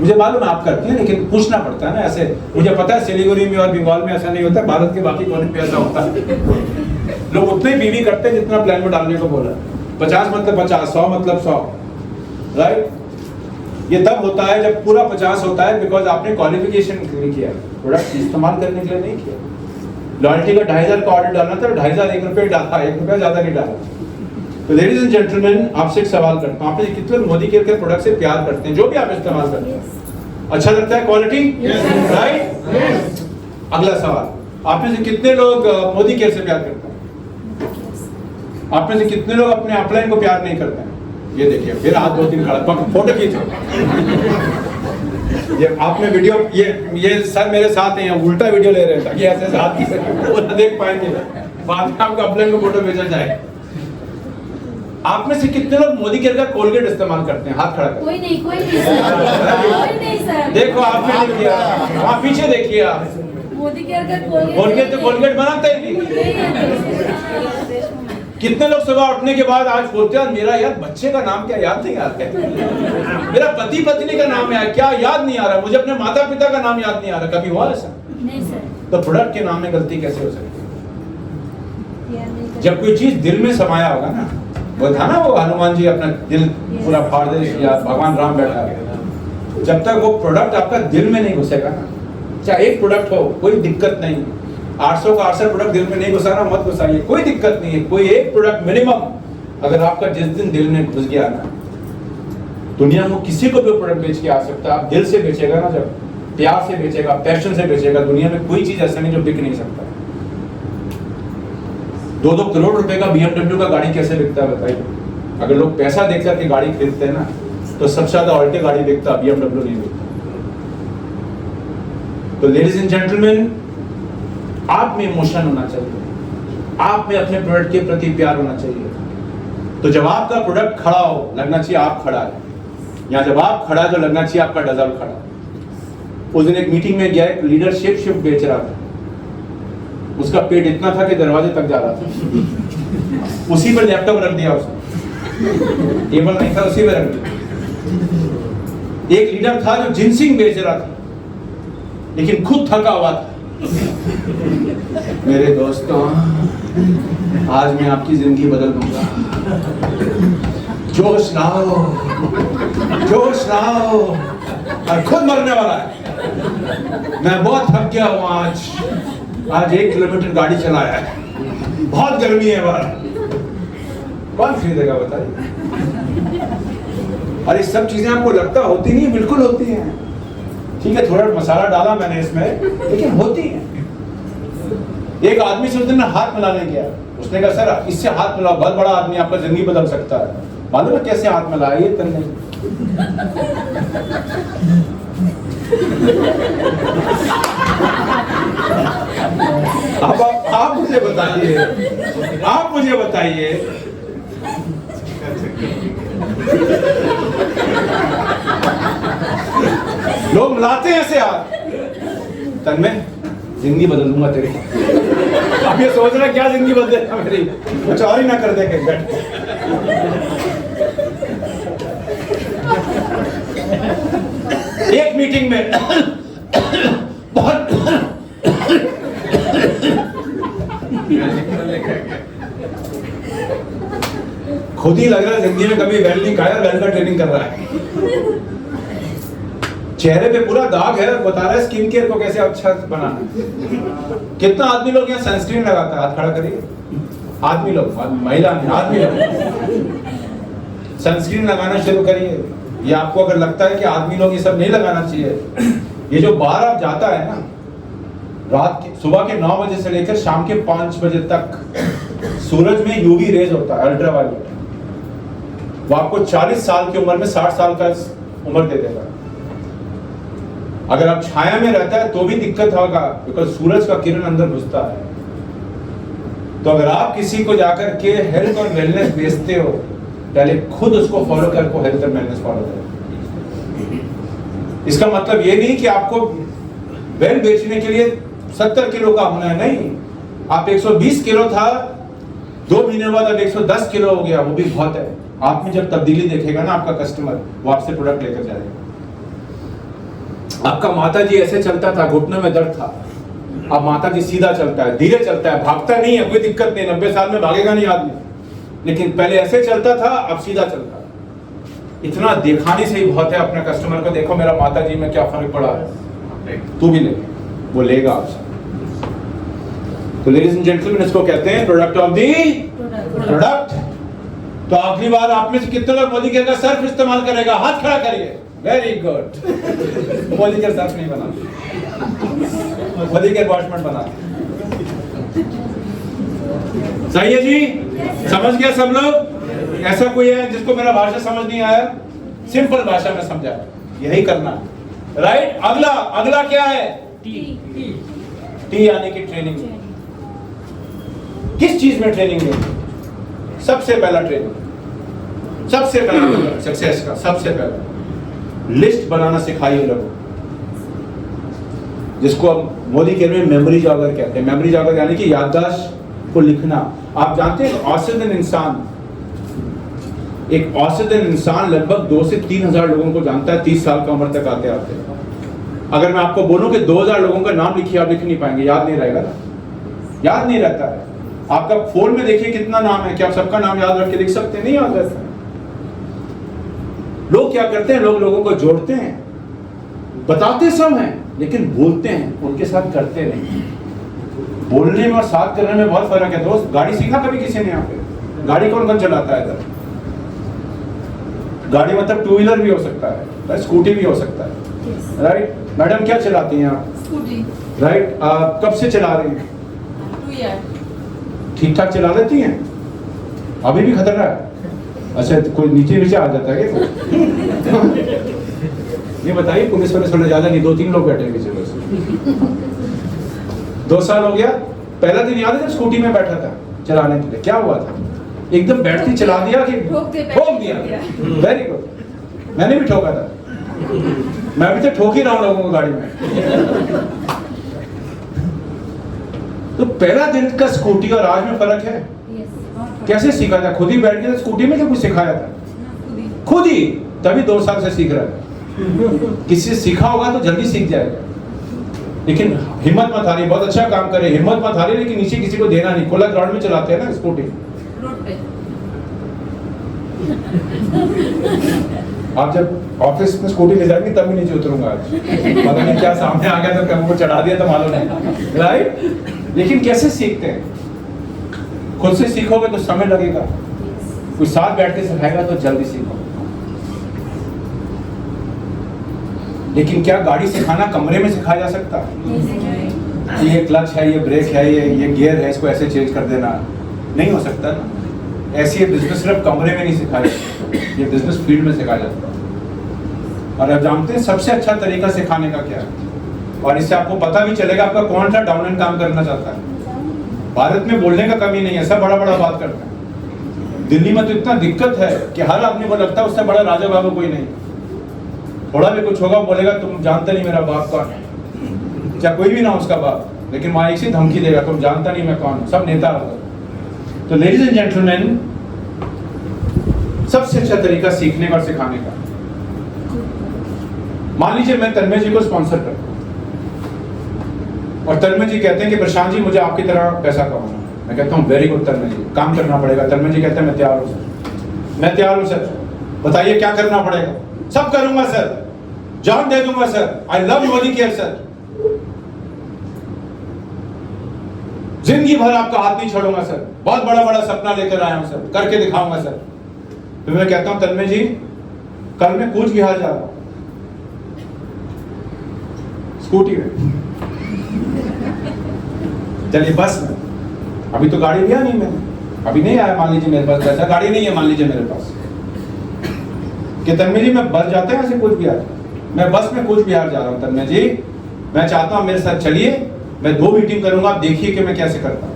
मुझे मालूम है आप करते हैं, लेकिन पूछना पड़ता है ना ऐसे। मुझे पता है सिलीगुड़ी में और बंगाल में ऐसा नहीं होता, भारत के बाकी कोने पे ऐसा होता है। लोग उतने पीवी करते हैं जितना प्लान में डालने को बोला। 50 मतलब 50, 100 मतलब 100, राइट। ये तब होता है जब पूरा 50 होता है, बिकॉज आपने क्वालिफिकेशन नहीं किया, प्रोडक्ट इस्तेमाल करने के लिए नहीं किया। लॉयल्टी का 2500 का ऑर्डर डालना था, 2500 1 रुपये डाला, 1 रुपया ज्यादा नहीं डाला। तो लेडीज एंड जेंटलमैन, आपसे एक सवाल करता हूँ, आप कितने मोदी केयर के प्रोडक्ट से प्यार करते हैं? जो भी आप इस्तेमाल करते हैं अच्छा लगता है? Quality, right. अगला सवाल, आप में से कितने लोग मोदी केयर से प्यार करते हैं? आप में से कितने लोग अपने अपलाइन को प्यार नहीं करते हैं? ये देखिए, फिर हाथ 2-3 खड़ा, फोटो खींचो। ये आपने वीडियो, ये सर मेरे साथ हैं, उल्टा वीडियो ले रहे हैं ताकि ऐसे हाथ की वो ना देख पाएंगे, बाद में आपको अपलाइन को फोटो भेजा जाए। आप में से कितने लोग मोदी केयर का कोलगेट इस्तेमाल करते हैं? हाथ खड़ा करें। कोई नहीं सर, कोई नहीं सर। देखो आपने नहीं किया, वहाँ पीछे देखिए आप। मोदी केयर का कोलगेट तो कोलगेट बनाते हैं नहीं। कितने लोग सुबह उठने के बाद आज बोलते हैं मेरा यार बच्चे का नाम क्या याद नहीं आ रहा है, मेरा पति पत्नी का नाम क्या याद नहीं आ रहा, मुझे अपने माता पिता का नाम याद नहीं आ रहा। कभी हुआ ऐसा? नहीं सर। तो प्रोडक्ट के नाम में गलती कैसे हो सकती है? जब कोई चीज दिल में समाया होगा ना, वो था ना वो हनुमान जी अपना दिल पूरा फाड़ दे, या भगवान राम बैठा है, जब तक वो प्रोडक्ट आपका दिल में नहीं घुसेगा ना, चाहे एक प्रोडक्ट हो कोई दिक्कत नहीं, 800 का 800 प्रोडक्ट दिल में नहीं घुसाना, मत घुसाइए, कोई दिक्कत नहीं है। कोई एक प्रोडक्ट मिनिमम अगर आपका जिस दिन दिल में घुस गया ना, दुनिया में किसी को भी प्रोडक्ट बेच के आ सकता है। आप दिल से बेचेगा ना, जब प्यार से बेचेगा, पैशन से बेचेगा, दुनिया में कोई चीज ऐसा नहीं जो बिक नहीं सकता। 2-2 करोड़ रुपए का BMW का गाड़ी कैसे बिकता है बताइए? अगर लोग पैसा देख करके गाड़ी खरीदते हैं ना, तो सबसे ज्यादा ऑल्टे गाड़ी बिकता, BMW नहीं बिकता। तो लेडीज एंड जेंटलमैन, आप में इमोशन होना चाहिए, आप में अपने प्रोडक्ट के प्रति प्यार होना चाहिए। तो जब आपका प्रोडक्ट खड़ा हो, लगना चाहिए आप खड़ा है, या जब आप खड़ा है तो लगना चाहिए आपका डजल खड़ा। उस दिन एक मीटिंग में गया, एक लीडर शिप बेच रहा था, उसका पेट इतना था कि दरवाजे तक जा रहा था, उसी पर लैपटॉप रख दिया उसने, टेबल नहीं था उसी पर रख दिया। एक लीडर था जो जिनसिंग बेच रहा था, लेकिन खुद थका हुआ था। मेरे दोस्तों, आज मैं आपकी जिंदगी बदल दूंगा, जोश लाओ, जोश लाओ, और खुद मरने वाला है। मैं बहुत थक गया हूँ आज 1 किलोमीटर गाड़ी चलाया है, बहुत गर्मी है बाहर। कौन खरीदेगा बताइए? अरे सब चीजें आपको लगता होती नहीं, बिल्कुल होती हैं। ठीक है, थोड़ा मसाला डाला मैंने इसमें, लेकिन होती है। एक आदमी से उस दिन हाथ मिलाने गया, उसने कहा सर इससे हाथ मिलाओ, बहुत बड़ा आदमी, आपका जिंदगी बदल सकता है। मालूम है कैसे हाथ मिलाया? ये तन्ने अब आप मुझे बताइए, आप मुझे बताइए, लोग मिलाते हैं ऐसे हाथ, तन्मय जिंदगी बदल दूंगा तेरी। अब ये सोच रहा क्या जिंदगी बदलेगा मेरी, कुछ और ही ना कर दे कहीं बैठ। एक मीटिंग में बहुत खुद ही लग रहा है जिंदगी में कभी वेल नहीं खाया, वेल का ट्रेनिंग कर रहा है। चेहरे पे पूरा दाग है, बता रहा है स्किन केयर को कैसे अच्छा बनाना। कितना आदमी लोग यहाँ सनस्क्रीन लगाता है? हाथ खड़ा करिए। आदमी लोग, महिला नहीं, आदमी लोग सनस्क्रीन लगाना शुरू करिए। ये आपको अगर लगता है कि आदमी लोग ये सब नहीं लगाना चाहिए, ये जो बाहर आप जाता है ना, रात के सुबह के 9 बजे से लेकर शाम के 5 बजे तक सूरज में यूवी रेज होता है, अल्ट्रावायलेट। वो आपको 40 साल की उम्र में 60 साल का उम्र दे देगा। अगर आप छाया में रहता है तो भी दिक्कत होगा, बिकॉज सूरज का किरण अंदर घुसता है। तो अगर आप किसी को जाकर के हेल्थ और वेलनेस बेचते हो, पहले खुद उसको फॉलो करके हेल्थ और वेलनेस फॉलो करो। इसका मतलब ये नहीं कि आपको वेल बेचने के लिए 70 किलो का होना है, नहीं। आप 120 किलो था, 2 महीने बाद अब 110 किलो हो गया, वो भी बहुत है। आप में जब तब्दीली देखेगा ना आपका कस्टमर, वो आपसे प्रोडक्ट लेकर जाएगा। आपका माता जी ऐसे चलता था, घुटनों में दर्द था, अब माता जी सीधा चलता है, धीरे चलता है, भागता नहीं है, कोई दिक्कत नहीं, 90 साल में भागेगा नहीं आदमी, लेकिन पहले ऐसे चलता था, अब सीधा चलता है। इतना दिखाने से ही बहुत है। अपने कस्टमर को देखो, मेरा माता जी में क्या फर्क पड़ा है, तू भी ले, वो लेगा आपसे। तो लेडीज एंड जेंटलमैन, इसको कहते हैं प्रोडक्ट ऑफ दी प्रोडक्ट। तो आखिरी बार आप में से कितने लोग मोदी केयर का सर्फ इस्तेमाल करेगा? हाथ खड़ा करिए। Very good. Modi care Surf नहीं बना, मोदी केयर वॉशमेंट बना। सही है जी? समझ गया सब लोग? ऐसा कोई है जिसको मेरा भाषा समझ नहीं आया? सिंपल भाषा में समझा, यही करना है, राइट? अगला क्या है? टी यानी कि ट्रेनिंग। किस चीज में ट्रेनिंग लेंगे? सबसे पहला ट्रेनिंग, सबसे पहला सक्सेस का सबसे पहला लिस्ट बनाना सिखाइए लोगों, जिसको अब मोदी केयर में मेमोरी जॉगर कहते हैं। मेमोरी जॉगर यानी कि याददाश्त को लिखना। आप जानते हैं एक औसतन इंसान लगभग 2 से 3 हजार लोगों को जानता है 30 साल का उम्र तक आते आते। अगर मैं आपको बोलूं कि 2000 लोगों का नाम लिखिए, आप लिख नहीं पाएंगे, याद नहीं रहेगा ना, याद नहीं रहता है। आपका फोन में देखिए कितना नाम है, क्या आप सबका नाम याद रख के लिख सकते हैं? नहीं याद रहता है। लोग क्या करते हैं, लोग लोगों को जोड़ते हैं, बताते सब हैं, लेकिन बोलते हैं, उनके साथ करते नहीं। बोलने में और साथ करने में बहुत फर्क है दोस्त। गाड़ी सीखा कभी किसी ने यहाँ पे? गाड़ी कौन कौन चलाता है इधर? गाड़ी मतलब 2 व्हीलर भी हो सकता है, स्कूटी भी हो सकता है, राइट? मैडम क्या चलाती हैं आप? स्कूटी। राइट? कब से चला रही हैं? 2 ईयर। ठीक ठाक चला लेती हैं? अभी भी खतरा है? अच्छा, तो कोई नीचे आ जाता है क्या? ये बताइए, पुलिस वाले थोड़ा ज्यादा नहीं, 2-3 लोग बैठे हैं पीछे बस। 2 साल हो गया। पहला दिन याद है जब स्कूटी में बैठा था चलाने के लिए, क्या हुआ था? एकदम बैठती चला दिया कि ठोक दिया? Very good. मैंने भी ठोका था, मैं भी तो ठोक ही रहा हूं लोगों को गाड़ी में। तो पहला दिन का स्कूटी और आज में फर्क है। कैसे सीखा था? खुद ही बैठ के स्कूटी में क्या कुछ सिखाया था? खुद ही, तभी 2 साल से सीख रहा है। किसी से सीखा होगा तो जल्दी सीख जाएगा। लेकिन हिम्मत मत हारिए, बहुत अच्छा काम करे, हिम्मत मत हारिए, लेकिन नीचे किसी को देना नहीं। खुला ग्राउंड में चलाते हैं ना स्कूटी, रोड पे। आप जब ऑफिस में स्कूटी ले जाएंगे तब भी नीचे उतरूंगा आज, पता नहीं क्या सामने आ गया तो कभी वो चढ़ा दिया तो मालूम नहीं, राइट। लेकिन कैसे सीखते हैं? खुद से सीखोगे तो समय लगेगा, कोई साथ बैठ के सिखाएगा तो जल्दी सीखोगे। लेकिन क्या गाड़ी सिखाना कमरे में सिखाया जा सकता है? ये क्लच है, ये ब्रेक है, ये गियर है, इसको ऐसे चेंज कर देना, नहीं हो सकता ना। ऐसी ये बिजनेस सिर्फ कमरे में नहीं सिखाया जाता, ये बिजनेस फील्ड में सिखाया जाता है। और आप जानते हैं सबसे अच्छा तरीका सिखाने का क्या है, और इससे आपको पता भी चलेगा आपका कौन सा डाउन एंड काम करना चाहता है। भारत में बोलने का कमी नहीं है, सब बड़ा बड़ा बात करते हैं। दिल्ली में तो इतना दिक्कत है कि हर आदमी को लगता है उससे बड़ा राजा बाबू कोई नहीं। थोड़ा भी कुछ होगा बोलेगा तुम जानते नहीं मेरा बाप कौन है, चाहे कोई भी ना उसका बाप, लेकिन वहां एक सी धमकी देगा तुम जानता नहीं मैं कौन हूं, सब नेता होगा। तो लेडीज एंड जेंटलमैन, सबसे अच्छा तरीका सीखने का और सिखाने का, मान लीजिए मैं तन्मय जी को स्पॉन्सर करता हूं और तन्मय जी कहते हैं कि प्रशांत जी मुझे आपकी तरह पैसा कमाना है। मैं कहता हूं वेरी गुड तन्मय जी, काम करना पड़ेगा। तन्मय जी कहते हैं मैं तैयार हूं सर, मैं तैयार हूं सर, बताइए क्या करना पड़ेगा? सब करूंगा सर, जान दे दूंगा sir, I love Modi care sir, जिंदगी भर आपका हाथ नहीं छोड़ूंगा सर, बहुत बड़ा बड़ा सपना लेकर आया हूं सर, करके दिखाऊंगा सर। फिर मैं कहता हूं तन्मय जी कल मैं कूच बिहार जा रहा हूं स्कूटी में, चलिए बस में, अभी तो गाड़ी लिया नहीं मैंने, अभी नहीं आया मान लीजिए मेरे पास पैसा, गाड़ी नहीं है मान लीजिए मेरे पास, कि तन्मय जी मैं बस जाते हैं ऐसे कूच बिहार, मैं बस में कूच बिहार जा रहा हूं तन्मय जी, मैं चाहता हूं मेरे साथ चलिए, मैं 2 मीटिंग करूंगा, आप देखिए कि मैं कैसे करता हूं।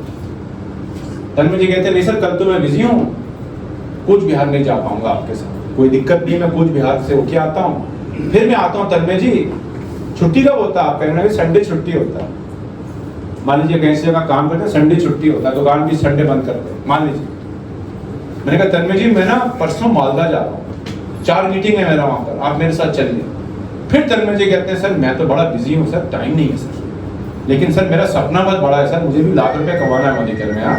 तन्मय जी कहते हैं नहीं सर कल तो मैं बिजी हूं, कूच बिहार नहीं जा पाऊंगा आपके साथ, कोई दिक्कत नहीं, मैं कूच बिहार से होके आता हूं, फिर मैं आता हूं। तन्मय जी छुट्टी कब होता है आपका? संडे छुट्टी होता है, मान लीजिए कहीं से जगह काम करते हैं संडे छुट्टी होता है, दुकान भी संडे बंद करते हैं मान लीजिए। मैंने कहा तन्मय जी मैं ना परसों मालदा जा रहा हूँ, 4 मीटिंग है मेरा वहां पर, आप मेरे साथ चलिए। फिर तन्मय जी कहते हैं सर मैं तो बड़ा बिजी हूँ सर, टाइम नहीं है सर, लेकिन सर मेरा सपना बहुत बड़ा है सर, मुझे भी लाख रुपए कमाना है मोदी केयर में, हाँ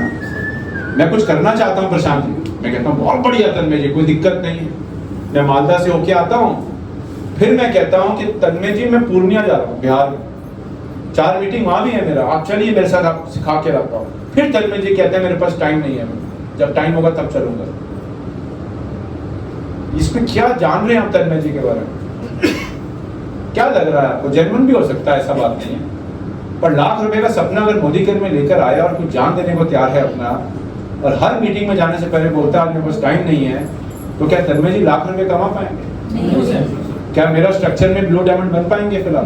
मैं कुछ करना चाहता हूँ प्रशांत जी। मैं कहता हूँ बहुत बढ़िया तन्मय जी, कोई दिक्कत नहीं है, मैं मालदा से होके आता हूँ। फिर मैं कहता हूँ कि तन्मय जी मैं पूर्णिया जा रहा हूँ बिहार में, 4 मीटिंग वहां भी है मेरा, आप चलिए मेरे साथ, आप सिखा के रखता हूँ। फिर तन्मय जी कहते हैं मेरे पास टाइम नहीं है, जब टाइम होगा तब चलूंगा। इसमें क्या जान रहे हैं आप तन्मय जी के बारे में? क्या लग रहा है आपको? जेन्युइन भी हो सकता है, ऐसा बात नहीं है, पर लाख रुपए का सपना अगर मोदी केयर में लेकर आया और कुछ जान देने को तैयार है अपना, और हर मीटिंग में जाने से पहले बोलता है मेरे पास टाइम नहीं है, तो क्या तन्मय जी लाख रुपए कमा पाएंगे? क्या मेरा स्ट्रक्चर में ब्लू डायमंड बन पाएंगे? फिलहाल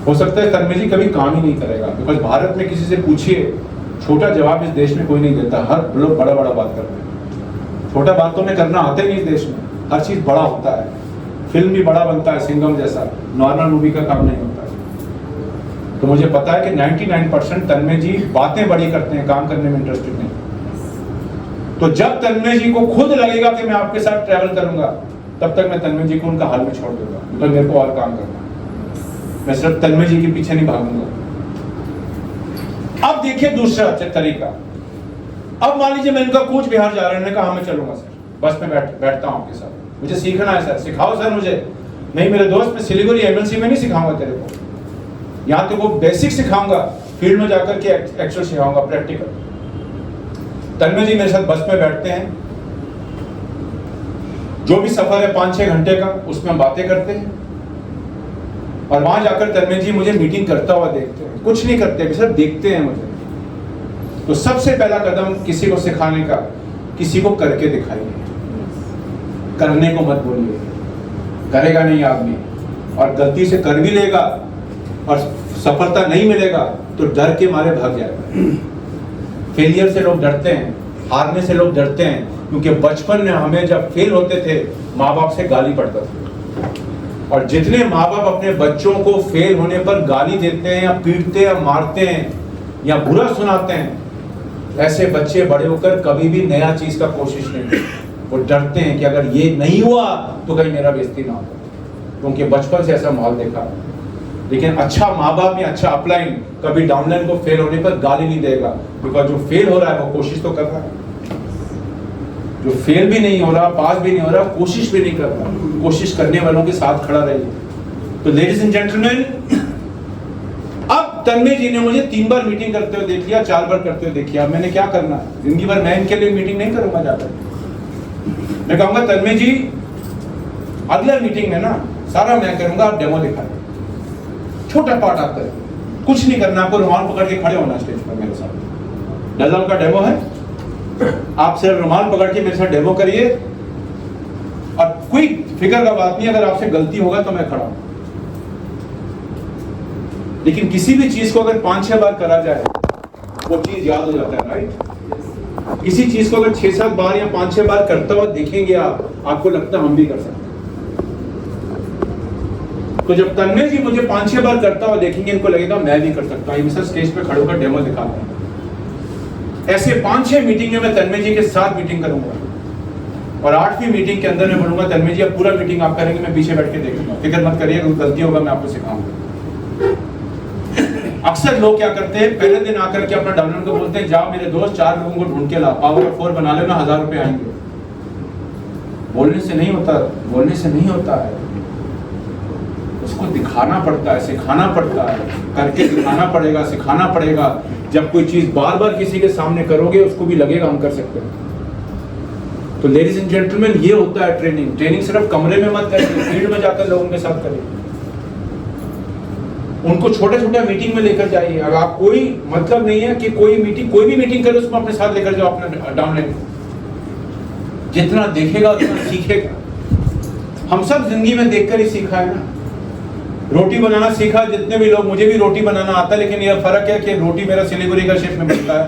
हो सकता है तन्मय जी कभी काम ही नहीं करेगा, बिकॉज भारत में किसी से पूछिए छोटा जवाब इस देश में कोई नहीं देता, हर लोग बड़ा बड़ा बात करते हैं, छोटा बातों में करना आता ही नहीं इस देश में, हर चीज बड़ा होता है, फिल्म भी बड़ा बनता है सिंघम जैसा, नॉर्मल मूवी का काम नहीं होता है। तो मुझे पता है कि 99% तन्मय जी बातें बड़ी करते हैं, काम करने में इंटरेस्टेड नहीं। तो जब तन्मय जी को खुद लगेगा कि मैं आपके साथ ट्रैवल करूंगा, तब तक मैं तन्मय जी को उनका हाल में छोड़ दूंगा, बिकॉज मेरे को और काम करना है, मैं सिर्फ तन्मय जी के पीछे नहीं भागूंगा। अब देखिए दूसरा तरीका, अब मान लीजिए मैं इनका कूच बिहार जा रहे हैं, कहा मैं चलूंगा सर, बस में बैठता हूं आपके साथ, मुझे सीखना है सर, सिखाओ सर मुझे। नहीं मेरे दोस्त, मैं सिलीगुड़ी एमएलसी में नहीं सिखाऊंगा तेरे को, यहाँ तो वो बेसिक सिखाऊंगा, फील्ड में जाकर के एक्चुअल सिखाऊंगा, प्रैक्टिकल। तन्मय जी मेरे साथ बस में बैठते हैं, जो भी सफर है 5-6 घंटे का, उसमें हम बातें करते हैं, और वहां जाकर तन्मय जी मुझे मीटिंग करता हुआ देखते हैं, कुछ नहीं करते, सिर्फ देखते हैं मुझे। तो सबसे पहला कदम किसी को सिखाने का, किसी को करके दिखाइए, करने को मत बोलिए, करेगा नहीं आदमी, और गलती से कर भी लेगा और सफलता नहीं मिलेगा तो डर के मारे भाग जाएगा। फेलियर से लोग डरते हैं, हारने से लोग डरते हैं, क्योंकि बचपन में हमें जब फेल होते थे माँ बाप से गाली पड़ता था, और जितने माँ बाप अपने बच्चों को फेल होने पर गाली देते हैं या पीटते हैं या मारते हैं या बुरा सुनाते हैं, ऐसे बच्चे बड़े होकर कभी भी नया चीज का कोशिश नहीं करते। वो डरते हैं कि अगर ये नहीं हुआ तो कहीं मेरा बेइज्जती ना हो, क्योंकि बचपन से ऐसा माहौल देखा। लेकिन अच्छा माँ बाप या अच्छा अपलाइन कभी डाउनलाइन को फेल होने पर गाली नहीं देगा, बिकॉज जो फेल हो रहा है वो कोशिश तो कर रहा है। जो फेल भी नहीं हो रहा, पास भी नहीं हो रहा, कोशिश भी नहीं कर रहा, कोशिश करने वालों के साथ खड़ा रहिए। तो लेडीज एंड जेंटलमैन, अब तन्मय जी ने मुझे 3 बार मीटिंग करते हुए देख लिया, 4 बार करते हुए देख लिया। अब मैंने क्या करना है? जिंदगी भर मैं इनके लिए मीटिंग नहीं करूंगा जाकर। मैं कहूंगा तन्मय जी अगला मीटिंग में ना सारा मैं करूंगा, आप डेमो दिखाएं, छोटा पार्ट आप करें, कुछ नहीं करना, आपको रुमाल पकड़ के खड़े होना स्टेज पर मेरे साथ। नजर का डेमो है, आप सिर्फ रुमाल पकड़ के मेरे साथ डेमो करिए, और कोई फिक्र का बात नहीं, अगर आपसे गलती होगा तो मैं खड़ा हूं। लेकिन किसी भी चीज को अगर 5-6 बार करा जाए वो चीज याद हो जाता है, राइट? किसी चीज को अगर 6-7 बार या 5-6 बार करता हुआ देखेंगे आप, आपको लगता है हम भी कर सकते हैं। तो जब तन्मय जी मुझे 5-6 बार करता हुआ देखेंगे, इनको लगेगा मैं भी कर सकता हूं, सर स्टेज पे खड़े होकर डेमो दिखाता हूं। ऐसे 5-6 मीटिंग में मैं तन्मय जी के साथ मीटिंग करूंगा, और 8वीं मीटिंग के अंदर मैं बोलूंगा तन्मय जी अब पूरा मीटिंग आप करेंगे, मैं पीछे बैठ के देखूंगा, फिक्र मत करिए, कोई गलती होगा मैं आपको सिखाऊंगा। अक्सर लोग क्या करते हैं, पहले दिन आकर के अपना डाउनलोड को बोलते हैं जाओ मेरे दोस्त 4 लोगों को ढूंढ के ला, पावर ऑफ 4 बना लेना, 1000 रुपए आएंगे। बोलने से नहीं होता, बोलने से नहीं होता है, उसको दिखाना पड़ता है, सिखाना पड़ता है, करके दिखाना पड़ेगा, सिखाना पड़ेगा। जब कोई चीज बार बार किसी के सामने करोगे, उसको भी लगेगा हम कर सकते हैं। तो लेडीज एंड जेंटलमैन, ये होता है ट्रेनिंग। ट्रेनिंग सिर्फ कमरे में मत करिए, फील्ड में जाकर लोगों के साथ करिए, उनको छोटा छोटा मीटिंग में लेकर जाइए। अब आप कोई मतलब नहीं है कि कोई भी मीटिंग करे उसमें अपने साथ लेकर जाओ अपना डाउनलाइन। जितना देखेगा उतना सीखेगा। हम सब जिंदगी में देखकर ही सीखा है ना। रोटी बनाना सीखा जितने भी लोग, मुझे भी रोटी बनाना आता है, लेकिन यह फर्क है कि रोटी मेरा सिलीगुड़ी का शेफ में बनता है,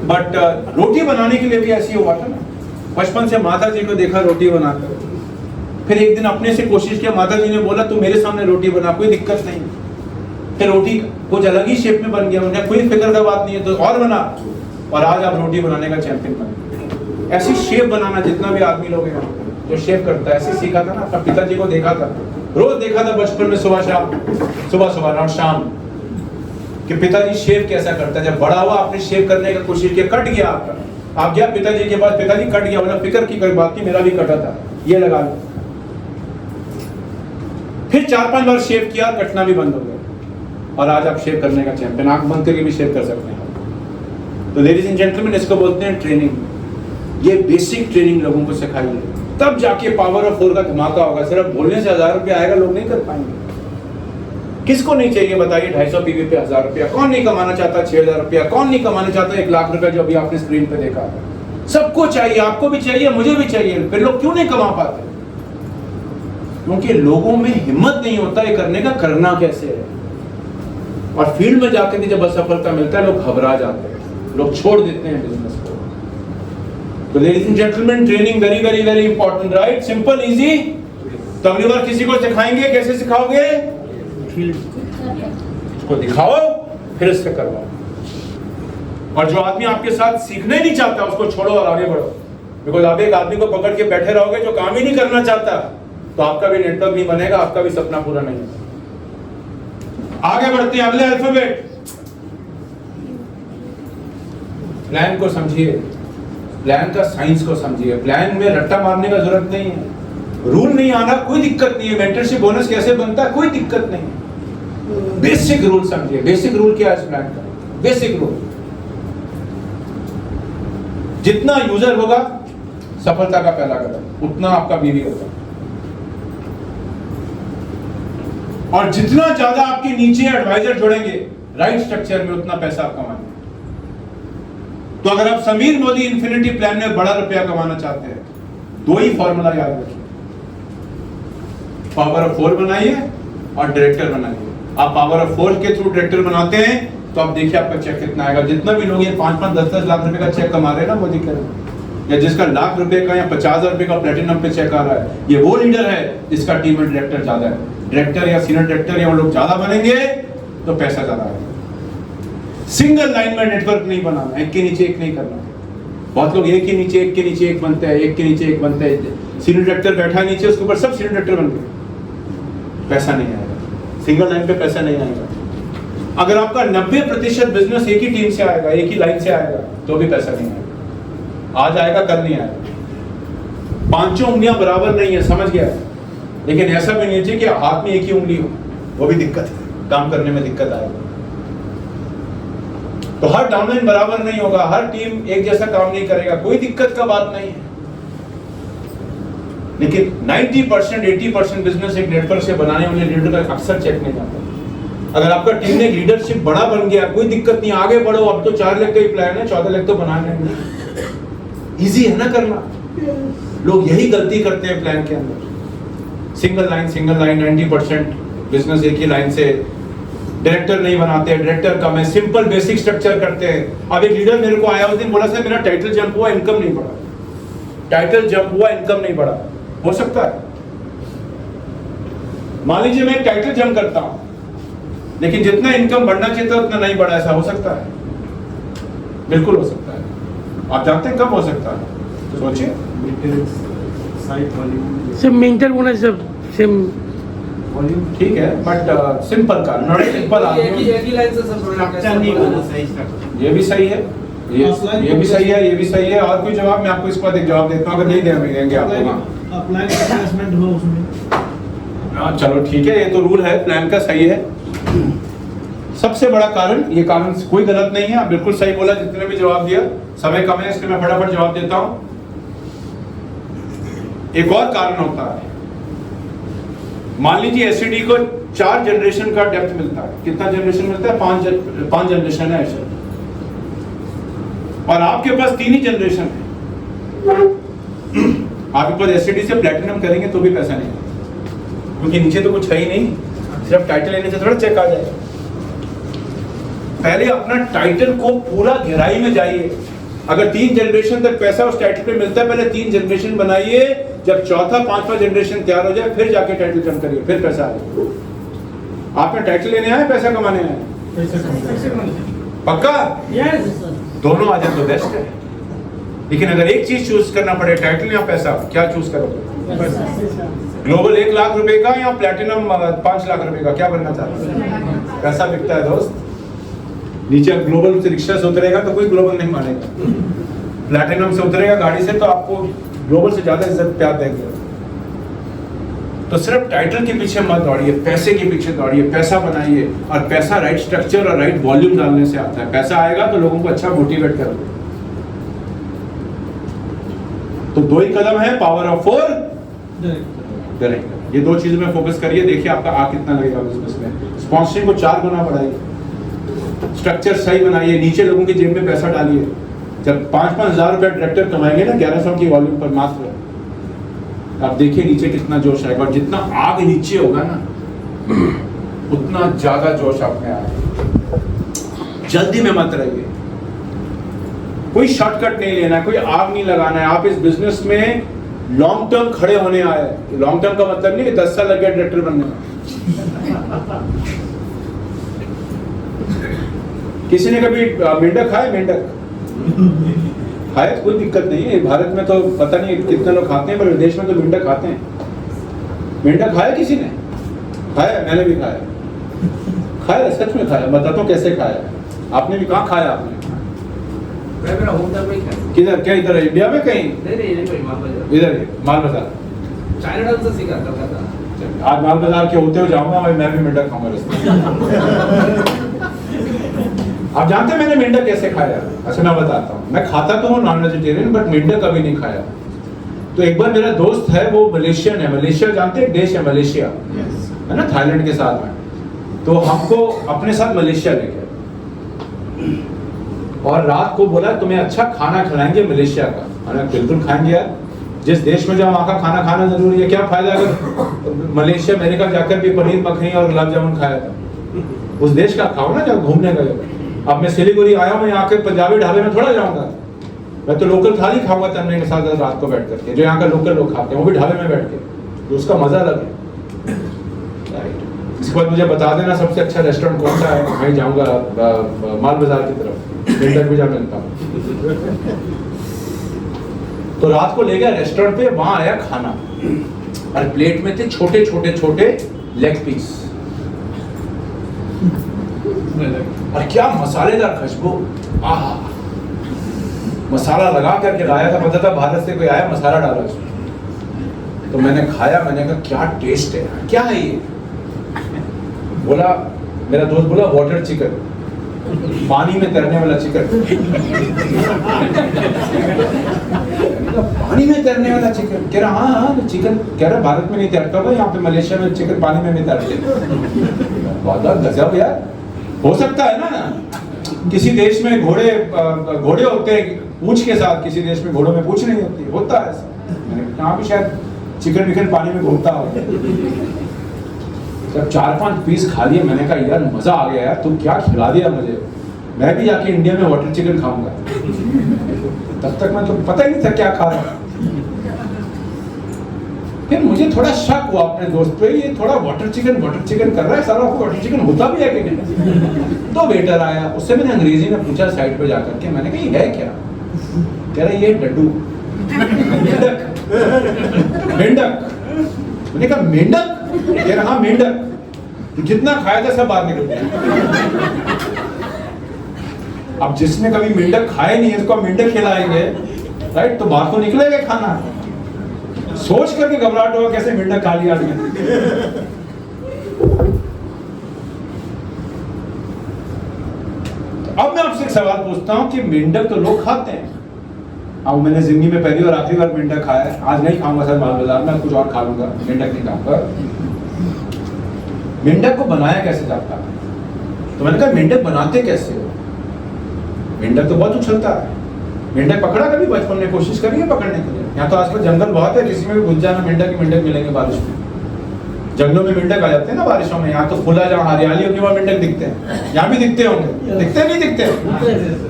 बट रोटी बनाने के लिए भी ऐसी हुआ था ना। बचपन से माता जी को देखा रोटी बनाकर, फिर एक दिन अपने से कोशिश किया, माता जी ने बोला तू मेरे सामने रोटी बना, कोई दिक्कत नहीं। फिर रोटी कुछ अलग ही शेप में बन गया, उन्हें कोई फिक्र का बात नहीं है, तो और बना, और आज आप रोटी बनाने का चैंपियन बने। ऐसी शेप बनाना, जितना भी आदमी लोग हैं जो शेप करता है, ऐसे सीखा था ना, अपना पिताजी को देखा था, रोज देखा था बचपन में, सुबह शाम, सुबह और शाम, कि पिताजी शेप कैसा करता है। जब बड़ा हुआ आपने शेप करने की कोशिश की, कट गया आपका, आप गया पिताजी के पास, पिताजी कट गया, मतलब फिक्र की कोई बात नहीं, मेरा भी कटा था, ये लगा लो। फिर 4-5 बार शेप किया, कटना भी बंद हो गया, और आज आप शेप करने का चैंपियन, आंख बंद करके भी शेप कर सकते हैं। तो लेडीज एंड जेंटलमैन, इसको बोलते हैं ट्रेनिंग। ये बेसिक ट्रेनिंग लोगों को सिखाइए, तब जाके पावर ऑफ 4 का धमाका होगा। सिर्फ बोलने से 1000 रुपया आएगा, लोग नहीं कर पाएंगे। किसको नहीं चाहिए बताइए 250 पीवी पे 1000 रुपया? कौन नहीं कमाना चाहता 6000 रुपया? कौन नहीं कमाना चाहता 1 लाख रुपया, जो अभी आपने स्क्रीन पे देखा? सबको चाहिए, आपको भी चाहिए, मुझे भी चाहिए। फिर लोग क्यों नहीं कमा पाते? क्योंकि लोगों में हिम्मत नहीं होता ये करने का, करना कैसे है। और फील्ड में जाकर जब असफलता मिलता है, लोग घबरा जाते हैं, लोग छोड़ देते हैं बिजनेस को। तो ladies and gentleman, training very very very important, right? Simple, easy. तो अगली बार किसी को सिखाएंगे, कैसे सिखाओगे? उसको दिखाओ, फिर इससे करवाओ। और जो आदमी आपके साथ सीखने नहीं चाहता, उसको छोड़ो और आगे बढ़ो। बिकॉज आप एक आदमी को पकड़ के बैठे रहोगे जो काम ही नहीं करना चाहता, तो आपका भी नेटवर्क नहीं बनेगा, आपका भी सपना पूरा नहीं होगा। आगे बढ़ते हैं, अगले अल्फाबेट। प्लान को समझिए, प्लान का साइंस को समझिए। प्लान में रट्टा मारने का जरूरत नहीं है, रूल नहीं आना कोई दिक्कत नहीं है। मेंटरशिप बोनस कैसे बनता है, कोई दिक्कत नहीं है। बेसिक रूल समझिए। बेसिक रूल क्या है इस प्लान का? बेसिक रूल, जितना यूजर होगा सफलता का पहला कदम, उतना आपका बीवी होगा। और जितना ज्यादा आपके नीचे एडवाइजर जुड़ेंगे राइट स्ट्रक्चर में, उतना पैसा आप कमाएंगे। तो अगर आप समीर मोदी इंफिनिटी प्लान में बड़ा रुपया कमाना चाहते हैं, 2 ही फॉर्मूला याद रखिए, पावर ऑफ 4 बनाइए और डायरेक्टर बनाइए। आप पावर ऑफ 4 के थ्रू डायरेक्टर बनाते हैं तो आप देखिए आपका चेक कितना आएगा। जितना भी लोग ये 5-5, 10-10 लाख रुपए का चेक कमा रहे हैं ना मोदी के, या जिसका लाख रुपए का या 50,000 रुपए का प्लेटिनम पे चेक आ रहा है, ये वो लीडर है जिसका टीम में डायरेक्टर ज्यादा है। डायरेक्टर या सीनियर डायरेक्टर या वो लोग ज्यादा बनेंगे तो पैसा ज्यादा आएगा। सिंगल लाइन में नेटवर्क नहीं बनाना, एक के नीचे एक नहीं करना। बहुत लोग एक के नीचे एक के नीचे एक बनते हैं, एक के नीचे एक बनते हैं। सीनियर डायरेक्टर बैठा नीचे, उसके ऊपर सब सीनियर डायरेक्टर बन गए, पैसा नहीं आएगा। सिंगल लाइन पे पैसा नहीं आएगा। अगर आपका 90% बिजनेस एक ही टीम से आएगा, एक ही लाइन से आएगा, तो भी पैसा नहीं आएगा। आज आएगा, कल नहीं आएगा। पांचों उंगलियां बराबर नहीं है, समझ गया, लेकिन ऐसा भी नहीं चाहिए कि हाथ में एक ही उंगली हो, वो भी दिक्कत है, काम करने में दिक्कत आएगी। तो हर डाउनलाइन बराबर नहीं होगा, हर टीम एक जैसा काम नहीं करेगा, कोई दिक्कत का बात नहीं है। लेकिन 90% 80% बिजनेस एक नेटवर्क से बनाने वाले लीडर का अक्सर चेक नहीं जाता। अगर आपका टीम में लीडरशिप बड़ा बन गया, कोई दिक्कत नहीं, आगे बढ़ो, अब तो 4 लाख का ही प्लान है, 14 लाख तो बना लेंगे। इजी है ना करना। लोग यही गलती करते हैं प्लान के अंदर, सिंगल लाइन 90% बिजनेस एक ही लाइन से, डायरेक्टर नहीं बनाते, डायरेक्टर कम है, सिंपल बेसिक स्ट्रक्चर करते हैं। अब एक लीडर मेरे को आया उस दिन, बोला सर मेरा टाइटल जंप हुआ, इनकम नहीं बढ़ा, टाइटल जंप हुआ, इनकम नहीं बढ़ा। हो सकता है, मान लीजिए मैं टाइटल जंप करता हूं, लेकिन जितना इनकम बढ़ना चाहिए था उतना नहीं बढ़ा, ऐसा हो सकता है? बिल्कुल हो सकता है। आप जानते हैं कब हो सकता है? तो सोचिए। सब मेंटर होना सब सेम ठीक है, बट सिंपल का सिंपल आदमी, ये भी सही है, ये भी सही है, ये भी सही है। और कोई जवाब? मैं आपको इस पर एक जवाब देता हूँ, अगर नहीं देंगे आपको। चलो ठीक है, ये तो रूल है, प्लान का सही है। सबसे बड़ा कारण, ये कारण कोई गलत नहीं है, आप बिल्कुल सही बोला, जितने भी जवाब दिया। समय कम है इसलिए मैं फटाफट जवाब देता हूं। एक और कारण होता है, मान लीजिए एसईडी को 4 जनरेशन का डेप्थ मिलता है। कितना जनरेशन मिलता है? 5 जनरेशन है ऐसे, और आपके पास 3 ही जनरेशन है। आपके पास एसईडी से प्लैटिनम करेंगे तो भी पैसा नहीं, क्योंकि नीचे तो कुछ है ही नहीं, सिर्फ टाइटल लेने से थोड़ा चेक आ जाएगा। पहले अपना टाइटल को पूरा गहराई में जाइए। अगर 3 जनरेशन तक पैसा उस टाइटल पे मिलता है, पहले 3 जनरेशन बनाइए, जब चौथा 5वां जनरेशन तैयार हो जाए फिर जाके टाइटल जंप करिए, फिर पैसा आएगा। आपने टाइटल लेने आए, पैसा कमाने आए? पक्का? दोनों आ जाए तो बेस्ट है। लेकिन अगर एक चीज चूज करना पड़े, टाइटल या पैसा, क्या चूज करोगे? ग्लोबल 1 लाख रुपए का या प्लैटिनम 5 लाख रुपए का, क्या बनना चाहते हैं? पैसा बिकता है दोस्त। नीचे ग्लोबल से रिक्शा से उतरेगा तो कोई ग्लोबल नहीं मानेगा, प्लैटिनम से उतरेगा गाड़ी से तो आपको ग्लोबल से ज्यादा इज्जत प्यार देंगे। तो सिर्फ टाइटल के पीछे मत दौड़िए, पैसे के पीछे दौड़िए, पैसा बनाइए। और पैसा राइट स्ट्रक्चर और राइट वॉल्यूम डालने से आता है। पैसा आएगा तो लोगों को अच्छा मोटिवेट करोगे। तो 2 ही कदम है, पावर ऑफ 4 डायरेक्टर। ये 2 चीजों में फोकस करिए, देखिए आपका आ कितना लगेगा बिजनेस में। स्पॉन्सरिंग को 4 गुना बढ़ाइए, स्ट्रक्चर सही बनाइए, नीचे लोगों की जेब में पैसा डालिए। जब 5-5 हजार रुपए डायरेक्टर कमाएंगे ना 1100 की वॉल्यूम पर मात्र, आप देखिए नीचे कितना जोश आएगा। और जितना आग नीचे होगा ना, उतना ज्यादा जोश आप में आएगा। जल्दी में मत रहिए, कोई शॉर्टकट नहीं लेना, कोई आग नहीं लगाना है। आप इस बिजनेस में लॉन्ग टर्म खड़े होने आए। लॉन्ग टर्म का मतलब नहीं कि 10 साल लग गया डायरेक्टर बनने में। किसी ने कभी मेंढक खाया? मेंढक खाए तो कोई दिक्कत नहीं है। भारत में तो पता नहीं कितने लोग खाते हैं, पर विदेश में तो मेंढक खाते हैं। मेंढक खाया किसी ने? खाया? मैंने भी खाया। खाया, सच में खाया। बताता हूँ कैसे खाया। आपने भी? कहाँ खाया आपने? किधर? क्या इधर इंडिया में कहीं? इधर माल बाजार। आज माल बाजार के होते हुए जाऊंगा मैं भी मेंढक खाऊंगा रास्ते। आप जानते हैं मैंने मेंढक कैसे खाया? अच्छा मैं बताता हूँ। मैं खाता तो हूँ नॉन वेजिटेरियन, बट मेंढक कभी नहीं खाया। तो एक बार मेरा दोस्त है, वो मलेशियन है। मलेशिया जानते हैं? देश है मलेशिया, है ना, थाईलैंड के साथ में। तो हमको अपने साथ मलेशिया ले गया और रात को बोला तुम्हें अच्छा खाना खिलाएंगे मलेशिया का। मैंने बिल्कुल खाएंगे यार, जिस देश में जाओ वहाँ का खाना खाना जरूरी है। क्या फायदा अगर मलेशिया अमेरिका जाकर भी पनीर मखनी और गुलाब जामुन खाया था? उस देश का खाओ ना जब घूमने गए। अब मैं सिलीगुड़ी आया हूँ, यहाँ के पंजाबी ढाबे में थोड़ा जाऊंगा। मैं तो लोकल थाली खाऊंगा तन्ने के साथ रात को बैठ करके, जो यहाँ का लोकल लोग खाते हैं, वो भी ढाबे में बैठ के, तो उसका मजा अलग है। इसके बाद मुझे बता देना सबसे अच्छा रेस्टोरेंट कौन सा है, मैं जाऊंगा माल बाजार की तरफ, मेंढक भी जा मिलता हूँ। तो रात को ले गया रेस्टोरेंट पे, वहां आया खाना और प्लेट में थे छोटे छोटे छोटे लेग पीस और क्या मसालेदार खुशबू। आहा, मसाला लगा करके लाया था, पता था भारत से कोई आया, मसाला डाला उसमें। तो मैंने खाया, मैंने कहा क्या टेस्ट है, क्या है ये? बोला, मेरा दोस्त बोला वाटर चिकन, पानी में तैरने वाला चिकन। पानी में तैरने वाला चिकन? कह रहा हाँ हाँ चिकन। कह रहा भारत में नहीं तैरता होगा, यहाँ पे मलेशिया में चिकन पानी में भी तैरते। बहुत गजब यार, हो सकता है ना किसी देश में घोड़े होते हैं पूंछ के साथ, किसी देश में घोड़ों में पूंछ नहीं होती, होता है ऐसा। मैंने कहा भी शायद चिकन विकन पानी में घूमता हो। जब 4-5 पीस खा लिए, मैंने कहा यार मजा आ गया यार, तुम क्या खिला दिया मुझे, मैं भी जाके इंडिया में वाटर चिकन खाऊंगा। तब तक मैं तो पता ही नहीं था क्या खा रहा। फिर मुझे थोड़ा शक हुआ अपने दोस्त पे, ये थोड़ा वाटर चिकन कर रहा है, सारा वाटर चिकन होता भी है कि नहीं? तो वेटर आया, उससे मैंने अंग्रेजी में पूछा साइड पे जाकर के, मैंने कहा ये है क्या? कह रहा ये डड्डू, मेंढक। मैंने कहा मेंढक? कह रहा हाँ मेंढक, जितना खाया था सब बाहर निकल गया। अब जिसने कभी मेंढक खाए नहीं है, इसको मेंढक खिलाएंगे, राइट? तो बाहर तो निकलेगा खाना। सोच करके घबराहट होगा कैसे मेंढक खा लिया आदमी। अब मैं आपसे एक सवाल पूछता हूं कि मेंढक तो लोग खाते हैं। अब मैंने जिंदगी में पहली और आखिरी बार मेंढक खाया है, आज नहीं खाऊंगा सर माल बाजार में, कुछ और खा लूंगा, मेंढक नहीं खाऊंगा। मेंढक को बनाया कैसे जाता है? तो मैंने कहा मेंढक बनाते कैसे हो? मेंढक तो बहुत उछलता है। मेंढक पकड़ा कभी बचपन में? कोशिश करिए पकड़ने के लिए। यहाँ तो आजकल जंगल बहुत है, किसी में भी घुस जाना मेंढक मिलेंगे बारिश में। जंगलों में मेंढक आ जाते हैं ना बारिशों में। यहाँ तो खुला जहाँ हरियाली होगी वहाँ मेंढक दिखते हैं, यहाँ भी दिखते होंगे, दिखते नहीं दिखते?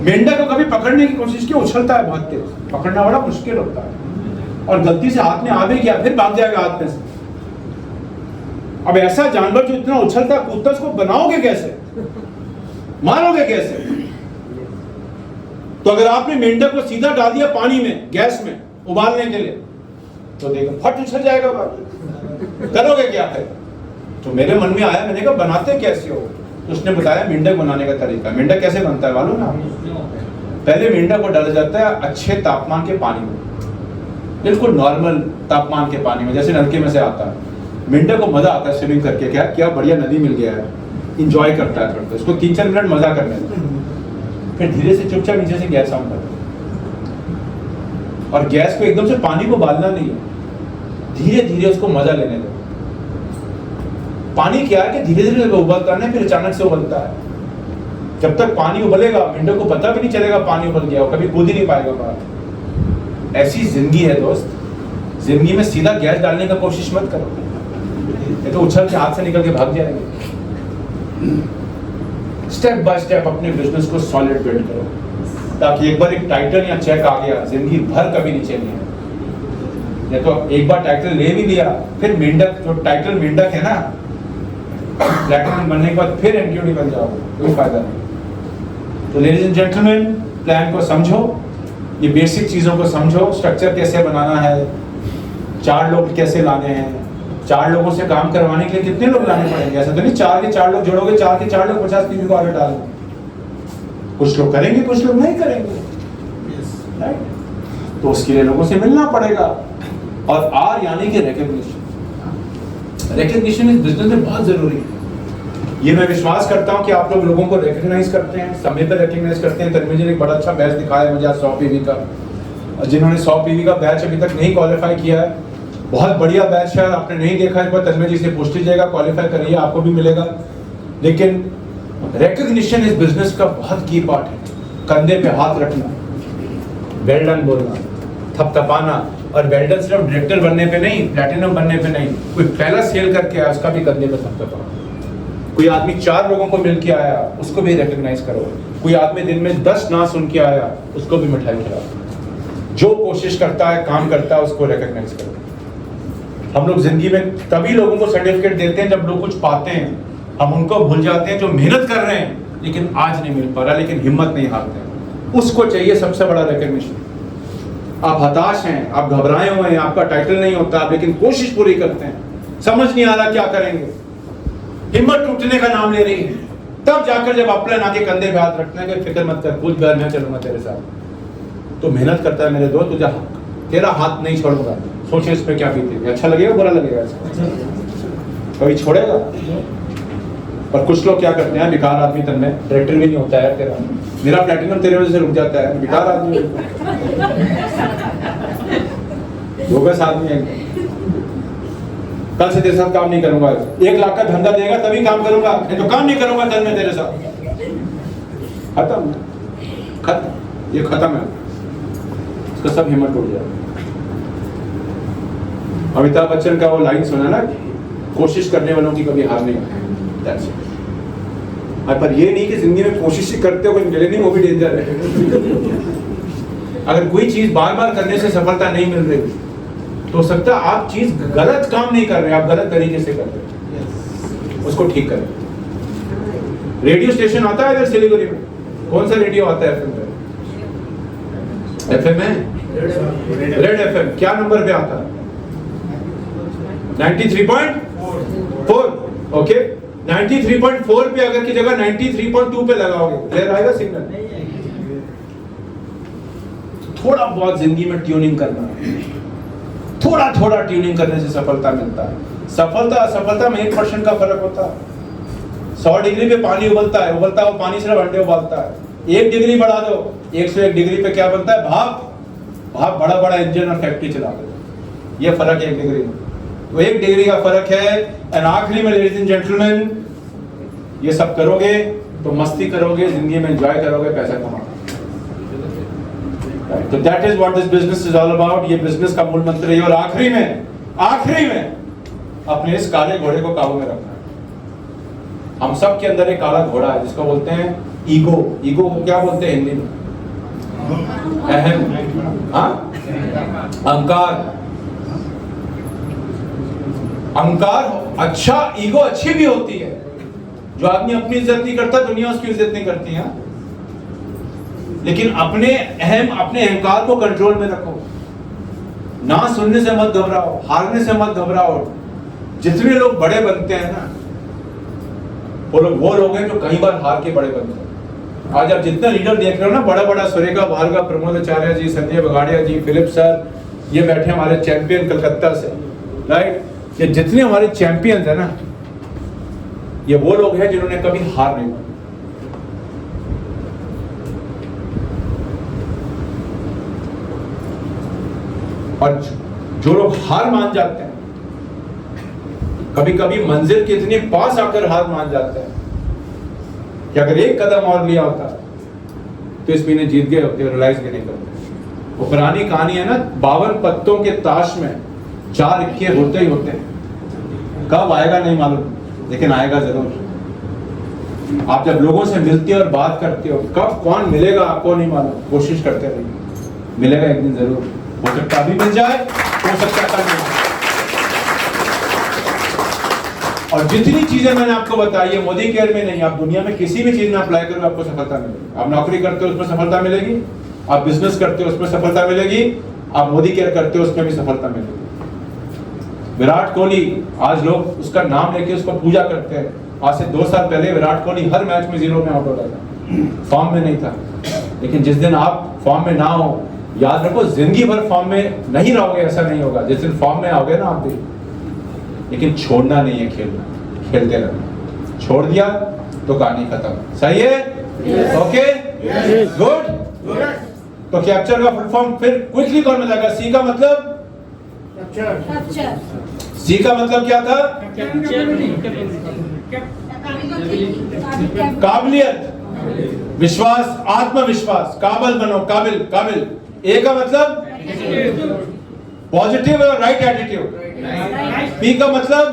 मेंढक को कभी पकड़ने की कोशिश की, उछलता है बहुत तेज, पकड़ना बड़ा मुश्किल होता है। और गलती से हाथ में आ भी गया फिर भाग जाएगा हाथ में से। अब ऐसा जानवर जो इतना उछलता कूदता, उसको बनाओगे कैसे, मारोगे कैसे? तो अगर आपने मेंढक को सीधा डाल दिया पानी में, गैस में उबालने के लिए, तो देखो फट उछल जाएगा बाहर। करोगे क्या है? तो मेरे मन में आया, मैंने कहा बनाते कैसे हो? तो उसने बताया मेंढक बनाने का तरीका। मेंढक कैसे बनता है मालूम ना? पहले मेंढक को डाला जाता है अच्छे तापमान के पानी में, बिल्कुल नॉर्मल तापमान के पानी में, जैसे नलके में से आता है। मेंढक को मजा आता है स्विमिंग करके, क्या बढ़िया नदी मिल गया है, इंजॉय करता है थोड़ा, उसको 3-4 मिनट मजा करने में। फिर धीरे से चुपचाप नीचे से गैस ऑन करता है, और गैस को एकदम से पानी को उबालना नहीं है, धीरे धीरे उसको मजा लेने दो। पानी क्या है कि धीरे धीरे उबलता है, फिर अचानक से उबलता है। जब तक पानी उबलेगा मेंढक को पता भी नहीं चलेगा पानी उबल गया, कभी कूद ही नहीं पाएगा बाहर। ऐसी जिंदगी है दोस्त, जिंदगी में सीधा गैस डालने का कोशिश मत करो, ये तो उछल के हाथ से निकल के भाग जाएंगे। स्टेप बाय स्टेप अपने बिजनेस को सॉलिड बिल्ड करो, ताकि एक बार एक टाइटल या चेक आ गया, जिंदगी भर कभी नीचे नहीं है। या तो एक बार टाइटल ले भी लिया, फिर मेंढक, जो टाइटल मेंढक है ना, प्लैटिनम बनने के बाद फिर एमक्यूडी बन जाओगे, कोई फायदा नहीं। तो लेडीज एंड जेंटलमैन, प्लान को समझो, ये बेसिक चीजों को समझो, स्ट्रक्चर कैसे बनाना है, 4 लोग कैसे लाने हैं, 4 लोगों से काम करवाने के लिए कितने लोग लाने पड़ेंगे। ऐसा तो नहीं 4 के 4 लोग जोड़ोगे, 4 के 4 लोग 50 पीवी को ऑर्डर डालेंगे। कुछ लोग करेंगे, कुछ लोग नहीं करेंगे, राइट? तो उसके लिए लोगों से मिलना पड़ेगा। और आर यानी कि रिकॉग्निशन। रिकॉग्निशन इस बिजनेस में बहुत जरूरी है। ये मैं विश्वास करता हूं कि आप लोग लोगों को रिकॉग्नाइज करते हैं, समय पर रिकॉग्नाइज करते हैं। तन्वी जी ने एक बड़ा अच्छा बैच दिखाया मुझे आज 100 पीवी का, और जिन्होंने 100 पीवी का बैच अभी तक नहीं क्वालिफाई किया है, बहुत बढ़िया बैच है, आपने नहीं देखा है, तन्वी जी से पूछ लीजिएगा, क्वालिफाई करिए, आपको भी मिलेगा। लेकिन रिकॉग्निशन इस बिजनेस का बहुत की पार्ट है। कंधे पे हाथ रखना, वेल डन बोलना, थपथपाना। और वेल डन सिर्फ डायरेक्टर बनने पे नहीं, प्लैटिनम बनने पे नहीं, कोई पहला सेल करके आया उसका भी कंधे पे थपथपा। कोई आदमी 4 लोगों को मिल के आया, उसको भी रिकॉग्नाइज करो। कोई आदमी दिन में 10 ना सुन के आया, उसको भी मिठाई खिलाओ। जो कोशिश करता है, काम करता है, उसको रिकॉग्नाइज करो। हम लोग जिंदगी में तभी लोगों को सर्टिफिकेट देते हैं जब लोग कुछ पाते हैं। हम उनको भूल जाते हैं जो मेहनत कर रहे हैं लेकिन आज नहीं मिल पा रहा, लेकिन हिम्मत नहीं हारते हैं, उसको चाहिए सबसे बड़ा रिकॉग्निशन। आप हताश हैं, आप घबराए हुए हैं, आपका टाइटल नहीं होता, लेकिन कोशिश पूरी करते हैं, समझ नहीं आ रहा क्या करेंगे, हिम्मत टूटने का नाम ले रही है, तब जाकर जब अपने आके कंधे पे हाथ रखना है, फिक्र मत कर, कुछ बार मैं चलूंगा तेरे साथ। तो मेहनत करता है मेरे दोस्त, तुझे तेरा हाथ नहीं छोड़ूंगा, सोचिए इस पे क्या बीतेगी, अच्छा लगेगा बुरा लगेगा इसको? कभी छोड़ेगा? पर कुछ लोग क्या करते हैं, बेकार आदमी तन में डायरेक्टर भी नहीं होता है तेरा, मेरा प्लैटिनम तेरे वजह से रुक जाता है, बेकार आदमी है, बोगस आदमी है। कल से तेरे साथ काम नहीं करूंगा, 1 लाख का धंधा देगा तभी काम करूंगा, नहीं तो काम नहीं करूंगा कल मैं तेरे साथ। खत्म, खत्म, ये खत्म है, इसका सब हिम्मत टूट जाए। अमिताभ बच्चन का वो लाइन सुना ना, कोशिश करने वालों की कभी हार नहीं होती। That's it. पर ये नहीं कि जिंदगी में कोशिश ही करते हो मिले नहीं, वो भी डेंजर है। अगर कोई चीज बार बार करने से सफलता नहीं मिल रही तो हो सकता है आप चीज गलत काम नहीं कर रहे, आप गलत तरीके से कर रहे हैं, उसको ठीक करें। रेडियो स्टेशन आता है इधर सिलीगुड़ी में, कौन सा रेडियो आता है एफएम पे? एफएम है रेड एफएम, क्या नंबर पे आता है? 93.4। ओके, 93.4 पे अगर की जगह 93.2 पे लगाओगे क्लियर आएगा सिग्नल। थोड़ा बहुत जिंदगी में ट्यूनिंग करना, थोड़ा थोड़ा ट्यूनिंग करने से सफलता मिलता है। सफलता असफलता में 1% का फर्क होता है। 100 डिग्री पे पानी उबलता है, उबलता हुआ पानी सिर्फ अंडे उबालता है। 1 डिग्री बढ़ा दो, 101 डिग्री पे क्या बनता है? भाप। भाप बड़ा बड़ा इंजन और फैक्ट्री चला दो, ये फर्क है 1 डिग्री में। तो 1 डिग्री का फर्क है। एंड आखिरी में लेडीज एंड जेंटलमैन, ये सब करोगे तो मस्ती करोगे, जिंदगी में एंजॉय करोगे, पैसा कमाओगे। तो that is what this business is all about. ये बिजनेस का मूल मंत्र है। और आखिरी में अपने इस काले घोड़े को काबू में रखना है। हम सब के अंदर एक काला घोड़ा है जिसको बोलते हैं ईगो। ईगो को क्या बोलते हैं हिंदी में? अहम, हाँ, अहंकार। अहंकार अच्छा, ईगो अच्छी भी होती है। जो आदमी अपनी इज्जत नहीं करता, दुनिया उसकी इज्जत नहीं करती है। लेकिन अपने अहंकार को कंट्रोल में रखो। ना सुनने से मत घबराओ, हारने से मत घबराओ। जितने लोग बड़े बनते हैं ना, वो लोग हैं जो कई बार हार के बड़े बनते हैं। आज आप जितने लीडर देख रहे हो ना, बड़ा बड़ा सुरेखा भार्गव, प्रमोद आचार्य जी, संजय बगाड़िया जी, फिलिप सर, ये बैठे हमारे चैंपियन कलकत्ता से, राइट। ये जितने हमारे चैंपियंस है ना, ये वो लोग हैं जिन्होंने कभी हार नहीं मानी। और जो लोग हार मान जाते हैं, कभी कभी मंजिल के इतने पास आकर हार मान जाते हैं कि अगर एक कदम और लिया होता तो इस महीने जीत गए होते, रियलाइज भी नहीं करते। वो पुरानी कहानी है ना, 52 पत्तों के ताश में 4 इक्के होते ही होते हैं। कब आएगा नहीं मालूम, लेकिन आएगा जरूर। आप जब लोगों से मिलते हो और बात करते हो, कब कौन मिलेगा आपको नहीं मालूम, कोशिश करते रहिए, मिलेगा एक दिन जरूर। हो सकता अभी मिल जाए, हो सकता कल मिल जाए। और जितनी चीजें मैंने आपको बताई है मोदी केयर में नहीं, आप दुनिया में किसी भी चीज में अप्लाई करो, आपको सफलता मिलेगी। आप नौकरी करते हो उसमें सफलता मिलेगी, आप बिजनेस करते हो उसमें सफलता मिलेगी, आप मोदी केयर करते हो उसमें भी सफलता मिलेगी। विराट कोहली, आज लोग उसका नाम लेके उसको पूजा करते हैं। आज से 2 साल पहले विराट कोहली हर मैच में 0 में आउट होता था, फॉर्म में नहीं था। लेकिन जिस दिन आप फॉर्म में ना हो, याद रखो जिंदगी भर फॉर्म में नहीं रहोगे, ऐसा नहीं होगा। जिस दिन फॉर्म में आओगे ना आप भी, लेकिन छोड़ना नहीं है खेलना, खेलते रहना। छोड़ दिया तो कहानी खत्म। सही है? Okay, good. तो कैप्चर का फुल फॉर्म फिर क्विकली कौन बताएगा? सी का मतलब? सी का मतलब क्या था? काबिलियत, विश्वास, आत्मविश्वास, काबिल बनो, काबिल काबिल। ए का मतलब पॉजिटिव और राइट एटीट्यूड। पी का मतलब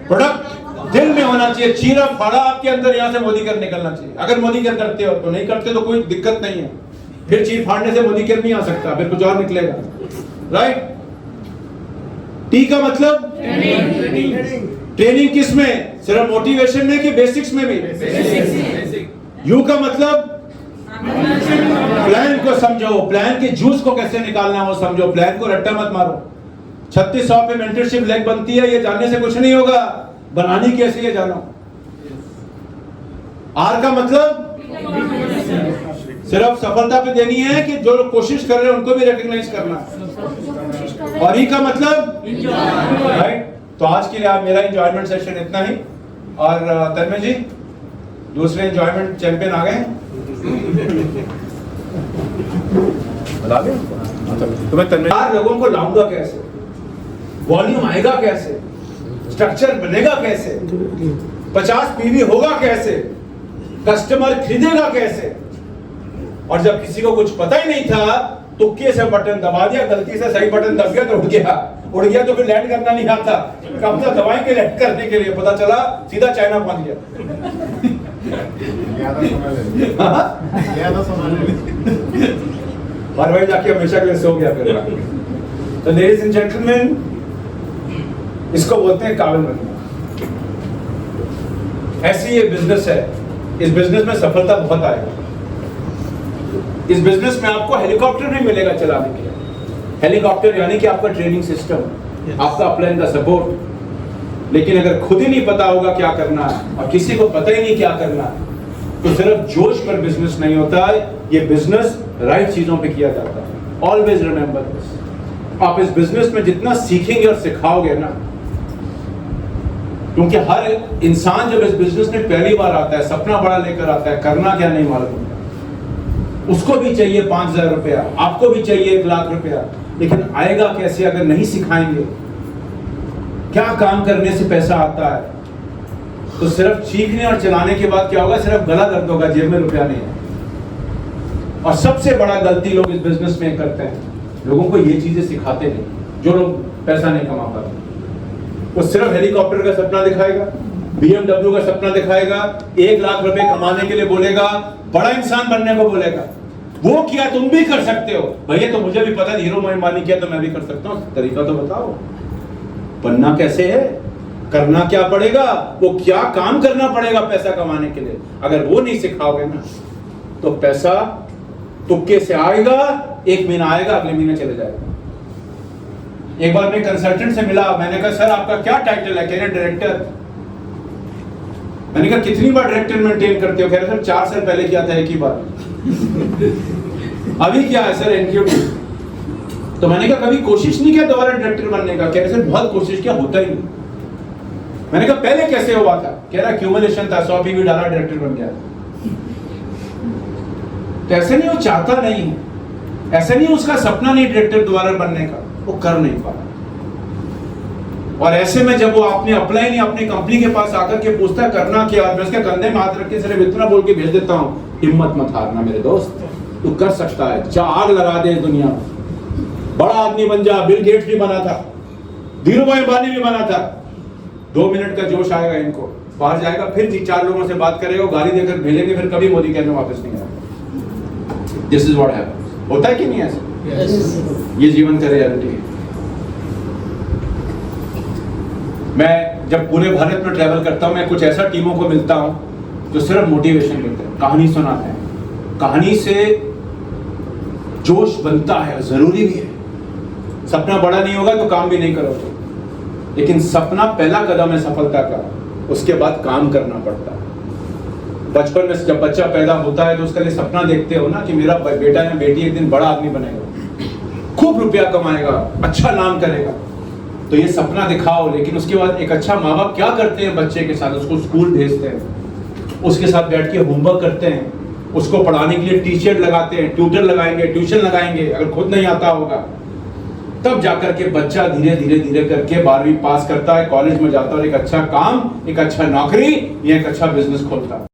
प्रोडक्ट, दिल में होना चाहिए, चीरा फाड़ा आपके अंदर, यहां से मोदी केयर निकलना चाहिए। अगर मोदी केयर करते हो तो, नहीं करते तो कोई दिक्कत नहीं है, फिर चीर फाड़ने से मोदी केयर नहीं आ सकता, फिर कुछ और निकलेगा, राइट। टी का मतलब ट्रेनिंग किस में? सिर्फ मोटिवेशन में कि बेसिक्स में भी? यू का मतलब प्लान को समझो, प्लान के जूस को कैसे निकालना है वो समझो, प्लान को रट्टा मत मारो। 3600 पे मेंटरशिप लेग बनती है, ये जानने से कुछ नहीं होगा, बनानी कैसे ये जानो। आर का मतलब सिर्फ सफलता पे देनी है कि जो लोग कोशिश कर रहे हैं उनको भी रिकॉग्नाइज करना है। कोशिश कर रहे और ही का मतलब राइट। तो आज के लिए आप मेरा एंजॉयमेंट सेशन इतना ही। और तन्मय जी दूसरे एंजॉयमेंट चैंपियन आ गए बता दें। तो मैं तन्मय 4 लोगों को लाऊंगा कैसे, वॉल्यूम आएगा कैसे, स्ट्रक्चर बनेगा कैसे, 50 पीवी होगा कैसे, कस्टमर खरीदेगा कैसे। और जब किसी को कुछ पता ही नहीं था तुक्के से बटन दबा दिया, गलती से सही बटन दब गया तो उड़ गया तो फिर लैंड करना नहीं आता, कब तक दवाई के लैंड करने के लिए पता चला सीधा चाइना पहुंच गया। और वही जाके हमेशा के लिए सो गया फिर। तो लेडीज एंड जेंटलमैन, इसको बोलते हैं काबिल बनना। ऐसी ये बिजनेस है, इस बिजनेस में सफलता बहुत आएगी। इस बिजनेस में आपको हेलीकॉप्टर भी मिलेगा चलाने के लिए। हेलीकॉप्टर यानी कि आपका ट्रेनिंग सिस्टम, आपका अपलाइन का सपोर्ट। लेकिन अगर खुद ही नहीं पता होगा क्या करना है और किसी को पता ही नहीं क्या करना है, तो सिर्फ जोश पर बिजनेस नहीं होता है। ये बिजनेस राइट चीजों पे किया जाता है। Always remember this. आप इस बिजनेस में जितना सीखेंगे और सिखाओगे ना, क्योंकि हर इंसान जब इस बिजनेस में पहली बार आता है, सपना बड़ा लेकर आता है, करना क्या नहीं मालूम, उसको भी चाहिए 5,000 रुपया, आपको भी चाहिए 1 लाख रुपया। लेकिन आएगा कैसे अगर नहीं सिखाएंगे क्या काम करने से पैसा आता है। तो सिर्फ सीखने और चलाने के बाद क्या होगा, सिर्फ गला दर्द होगा, जेब में रुपया नहीं है। और सबसे बड़ा गलती लोग इस बिजनेस में करते हैं, लोगों को ये चीजें सिखाते नहीं। जो लोग पैसा नहीं कमा पाते वो सिर्फ हेलीकॉप्टर का सपना दिखाएगा, BMW का सपना दिखाएगा, 1 लाख रुपए कमाने के लिए बोलेगा, बड़ा इंसान बनने को बोलेगा। वो किया तुम भी कर सकते हो। भैया तो मुझे भी पता है, हीरो अंबानी किया तो मैं भी कर सकता हूँ। तरीका तो बताओ, बनना कैसे है, करना क्या पड़ेगा, वो क्या काम करना पड़ेगा पैसा कमाने के लिए। अगर वो नहीं सिखाओगे ना तो पैसा तुक्के से आएगा, 1 महीना आएगा, अगले महीने चले जाएगा। एक बार मैं कंसल्टेंट से मिला, मैंने कहा सर आपका क्या टाइटल है? कह रहे डायरेक्टर। मैंने कहा कितनी बार डायरेक्टर मेंटेन करते हो? कह रहे सर 4 साल पहले किया था, एक ही बार। अभी क्या है सर? एनक्यूटी। तो मैंने कहा कभी कोशिश नहीं किया दोबारा डायरेक्टर बनने का? कह रहे सर बहुत कोशिश किया, होता ही नहीं। मैंने कहा पहले कैसे हुआ था? कह रहा क्यूमुलेशन था, 100 भी डाला, डायरेक्टर बन गया। तो ऐसे नहीं, वो चाहता नहीं है, ऐसा नहीं उसका सपना नहीं डायरेक्टर दोबारा बनने का, वो कर नहीं पा। और ऐसे में जब वो आपने अप्लाई नहीं, अपनी कंपनी के पास आकर के पूछता करना क्या, मैं उसके कंधे में हाथ रख के सिर्फ इतना बोल के भेज देता हूँ, हिम्मत मत हारना मेरे दोस्त, तू कर सकता है। चाहे आग लगा दे दुनिया में, बड़ा आदमी बन जा। बिल गेट्स भी बना था, धीरूभाई अंबानी भी बना था। 2 मिनट का जोश आएगा इनको, बाहर जाएगा, फिर 4 लोगों से बात करेगा, गाली देकर भेजेंगे, फिर कभी मोदी कहने वापस नहीं आएगा। This is what happens. होता है कि नहीं ऐसा? ये जीवन का रियलिटी है। मैं जब पूरे भारत में ट्रैवल करता हूं, मैं कुछ ऐसा टीमों को मिलता हूं जो सिर्फ मोटिवेशन देते हैं, कहानी सुनाते हैं। कहानी से जोश बनता है, जरूरी भी है। सपना बड़ा नहीं होगा तो काम भी नहीं करोगे, लेकिन सपना पहला कदम है सफलता का, उसके बाद काम करना पड़ता है। बचपन में जब बच्चा पैदा होता है तो उसके लिए सपना देखते हो ना कि मेरा बेटा या बेटी एक दिन बड़ा आदमी बनेगा, खूब रुपया कमाएगा, अच्छा नाम करेगा, तो ये सपना दिखाओ। लेकिन उसके बाद एक अच्छा माँ बाप क्या करते हैं बच्चे के साथ? उसको स्कूल भेजते हैं, उसके साथ बैठ के होमवर्क करते हैं, उसको पढ़ाने के लिए टीचर लगाते हैं, ट्यूटर लगाएंगे, ट्यूशन लगाएंगे, अगर खुद नहीं आता होगा। तब जाकर के बच्चा धीरे धीरे धीरे करके 12वीं पास करता है, कॉलेज में जाता है और एक अच्छा काम, एक अच्छा नौकरी या एक अच्छा बिजनेस खोलता है।